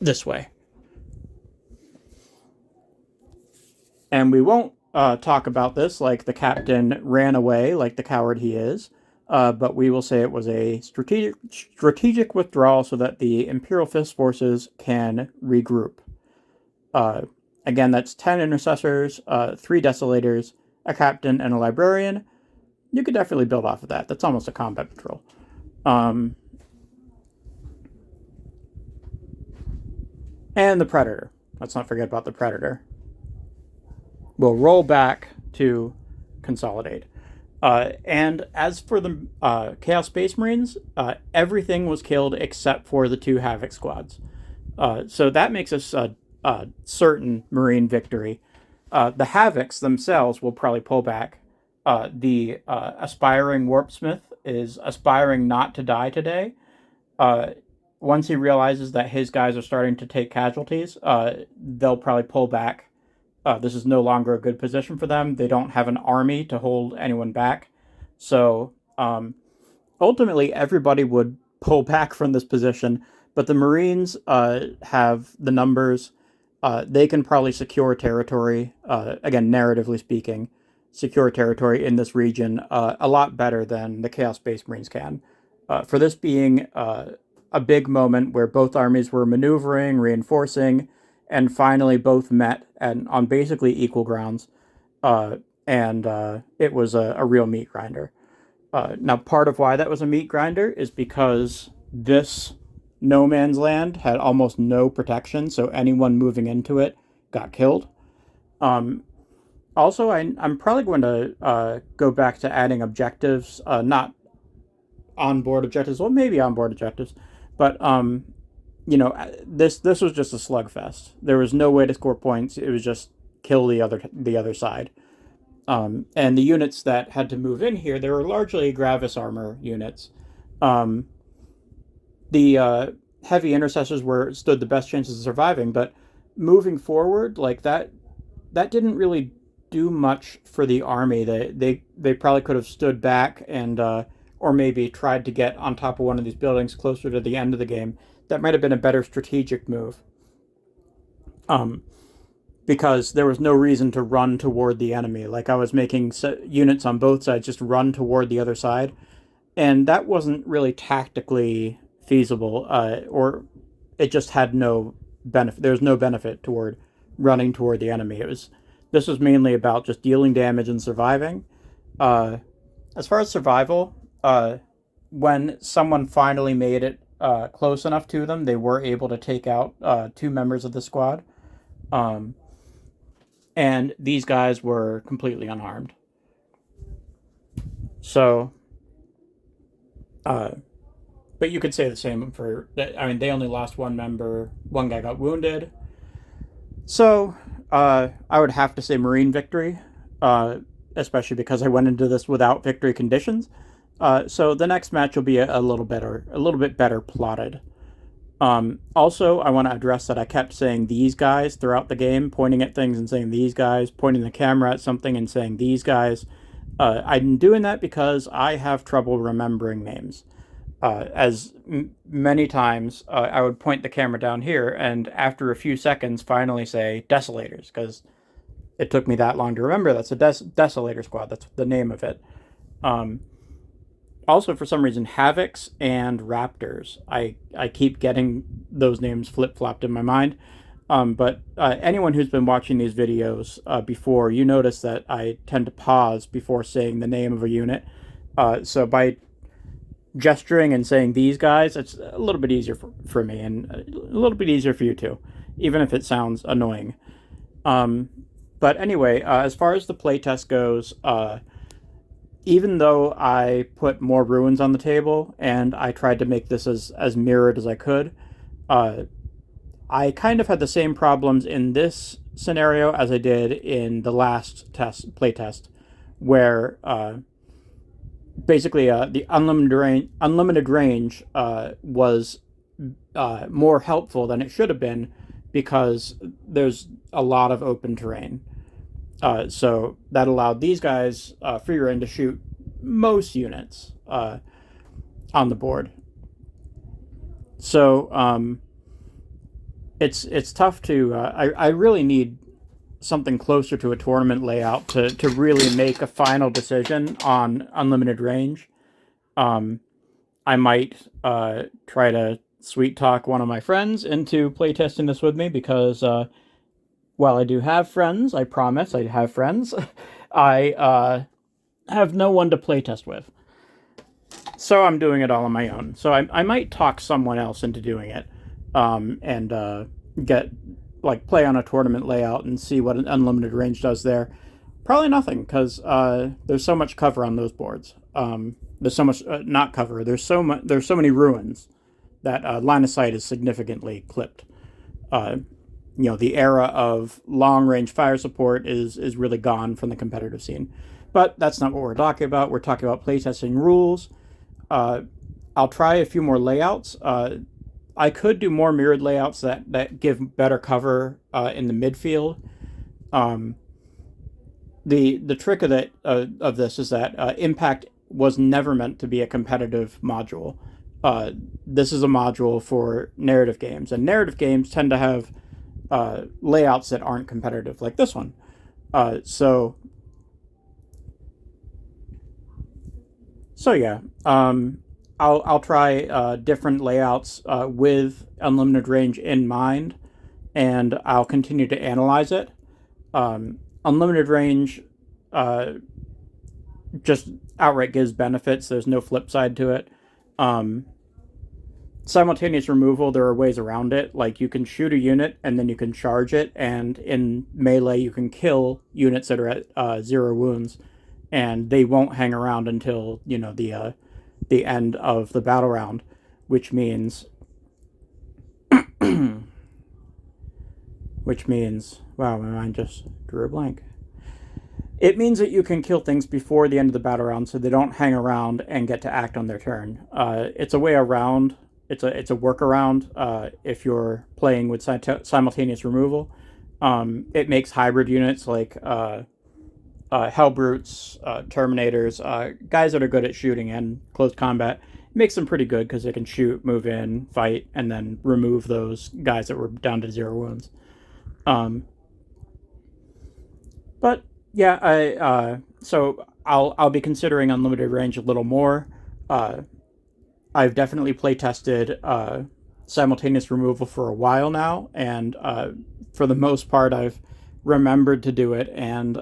this way. And we won't talk about this like the captain ran away like the coward he is, but we will say it was a strategic withdrawal so that the Imperial Fists forces can regroup. Again, that's 10 intercessors, 3 desolators, a captain, and a librarian. You could definitely build off of that. That's almost a combat patrol. And the Predator. Let's not forget about the Predator. We'll roll back to consolidate. And as for the Chaos Space Marines, everything was killed except for the 2 Havoc squads. So that makes us a certain Marine victory. The Havocs themselves will probably pull back. The Aspiring Warpsmith is aspiring not to die today. Once he realizes that his guys are starting to take casualties, they'll probably pull back. This is no longer a good position for them. They don't have an army to hold anyone back. So ultimately, everybody would pull back from this position. But the Marines have the numbers. They can probably secure territory, again, narratively speaking, secure territory in this region a lot better than the Chaos Space Marines can. For this being a big moment where both armies were maneuvering, reinforcing, and finally both met on basically equal grounds, and it was a real meat grinder. Now, part of why that was a meat grinder is because this no man's land had almost no protection, so anyone moving into it got killed. Also, I'm probably going to go back to adding objectives, not onboard objectives, well, maybe onboard objectives, but this was just a slugfest. There was no way to score points. It was just kill the other side. And the units that had to move in here, they were largely Gravis armor units. The heavy intercessors stood the best chances of surviving, but moving forward like that didn't really do much for the army. They probably could have stood back and or maybe tried to get on top of one of these buildings closer to the end of the game. That might have been a better strategic move. Because there was no reason to run toward the enemy. Like, I was making units on both sides just run toward the other side, and that wasn't really tactically feasible, or it just had no benefit. There was no benefit toward running toward the enemy. This was mainly about just dealing damage and surviving. As far as survival, when someone finally made it close enough to them, they were able to take out 2 members of the squad. And these guys were completely unharmed. So, but you could say the same for, I mean, they only lost 1 member. 1 guy got wounded. So, I would have to say Marine victory, especially because I went into this without victory conditions. So the next match will be a little bit better plotted. Also, I want to address that I kept saying these guys throughout the game, pointing at things and saying these guys, pointing the camera at something and saying these guys. I'm doing that because I have trouble remembering names. as many times I would point the camera down here and after a few seconds finally say Desolators, because it took me that long to remember that's a Desolator Squad. That's the name of it. Also, for some reason, Havocs and Raptors. I keep getting those names flip-flopped in my mind. But anyone who's been watching these videos before, you notice that I tend to pause before saying the name of a unit. So by gesturing and saying these guys, it's a little bit easier for me, and a little bit easier for you too, even if it sounds annoying. But anyway, as far as the playtest goes, even though I put more ruins on the table and I tried to make this as mirrored as I could, I kind of had the same problems in this scenario as I did in the last playtest, where basically the unlimited range was more helpful than it should have been, because there's a lot of open terrain. So that allowed these guys free reign to shoot most units on the board. So it's tough to. I really need something closer to a tournament layout to really make a final decision on unlimited range. I might try to sweet talk one of my friends into playtesting this with me, because while I do have friends, I promise I have friends, I have no one to playtest with. So I'm doing it all on my own. So I might talk someone else into doing it, and get, like, play on a tournament layout and see what an unlimited range does there. Probably nothing, because there's so much cover on those boards. There's so much not cover. There's so many ruins that line of sight is significantly clipped. The era of long-range fire support is really gone from the competitive scene. But that's not what we're talking about. We're talking about playtesting rules. I'll try a few more layouts. I could do more mirrored layouts that give better cover in the midfield. The trick of this is that Impact was never meant to be a competitive module. This is a module for narrative games, and narrative games tend to have layouts that aren't competitive, like this one. So yeah, I'll try different layouts with unlimited range in mind, and I'll continue to analyze it. Unlimited range just outright gives benefits. There's no flip side to it. Simultaneous removal, there are ways around it. Like, you can shoot a unit and then you can charge it, and in melee you can kill units that are at 0 wounds, and they won't hang around until the end of the battle round, which means wow, my mind just drew a blank. It means that you can kill things before the end of the battle round, so they don't hang around and get to act on their turn. It's a way around. It's a workaround if you're playing with simultaneous removal. It makes hybrid units like Hellbrutes, Terminators, guys that are good at shooting and close combat. It makes them pretty good because they can shoot, move in, fight, and then remove those guys that were down to 0 wounds. But yeah, so I'll be considering unlimited range a little more. I've definitely play tested simultaneous removal for a while now, and for the most part, I've remembered to do it, and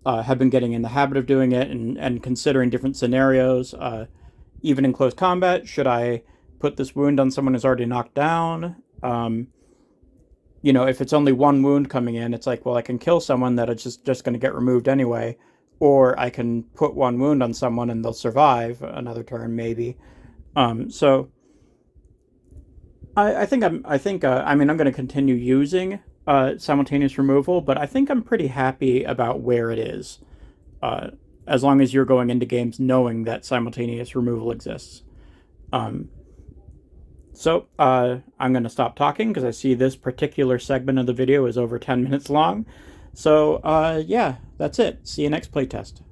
have been getting in the habit of doing it, and considering different scenarios. Even in close combat, should I put this wound on someone who's already knocked down? If it's only 1 wound coming in, it's like, well, I can kill someone that is just going to get removed anyway, or I can put 1 wound on someone and they'll survive another turn, maybe. So I think I'm going to continue using simultaneous removal, but I think I'm pretty happy about where it is, as long as you're going into games knowing that simultaneous removal exists. So I'm going to stop talking because I see this particular segment of the video is over 10 minutes long. So yeah, that's it. See you next playtest.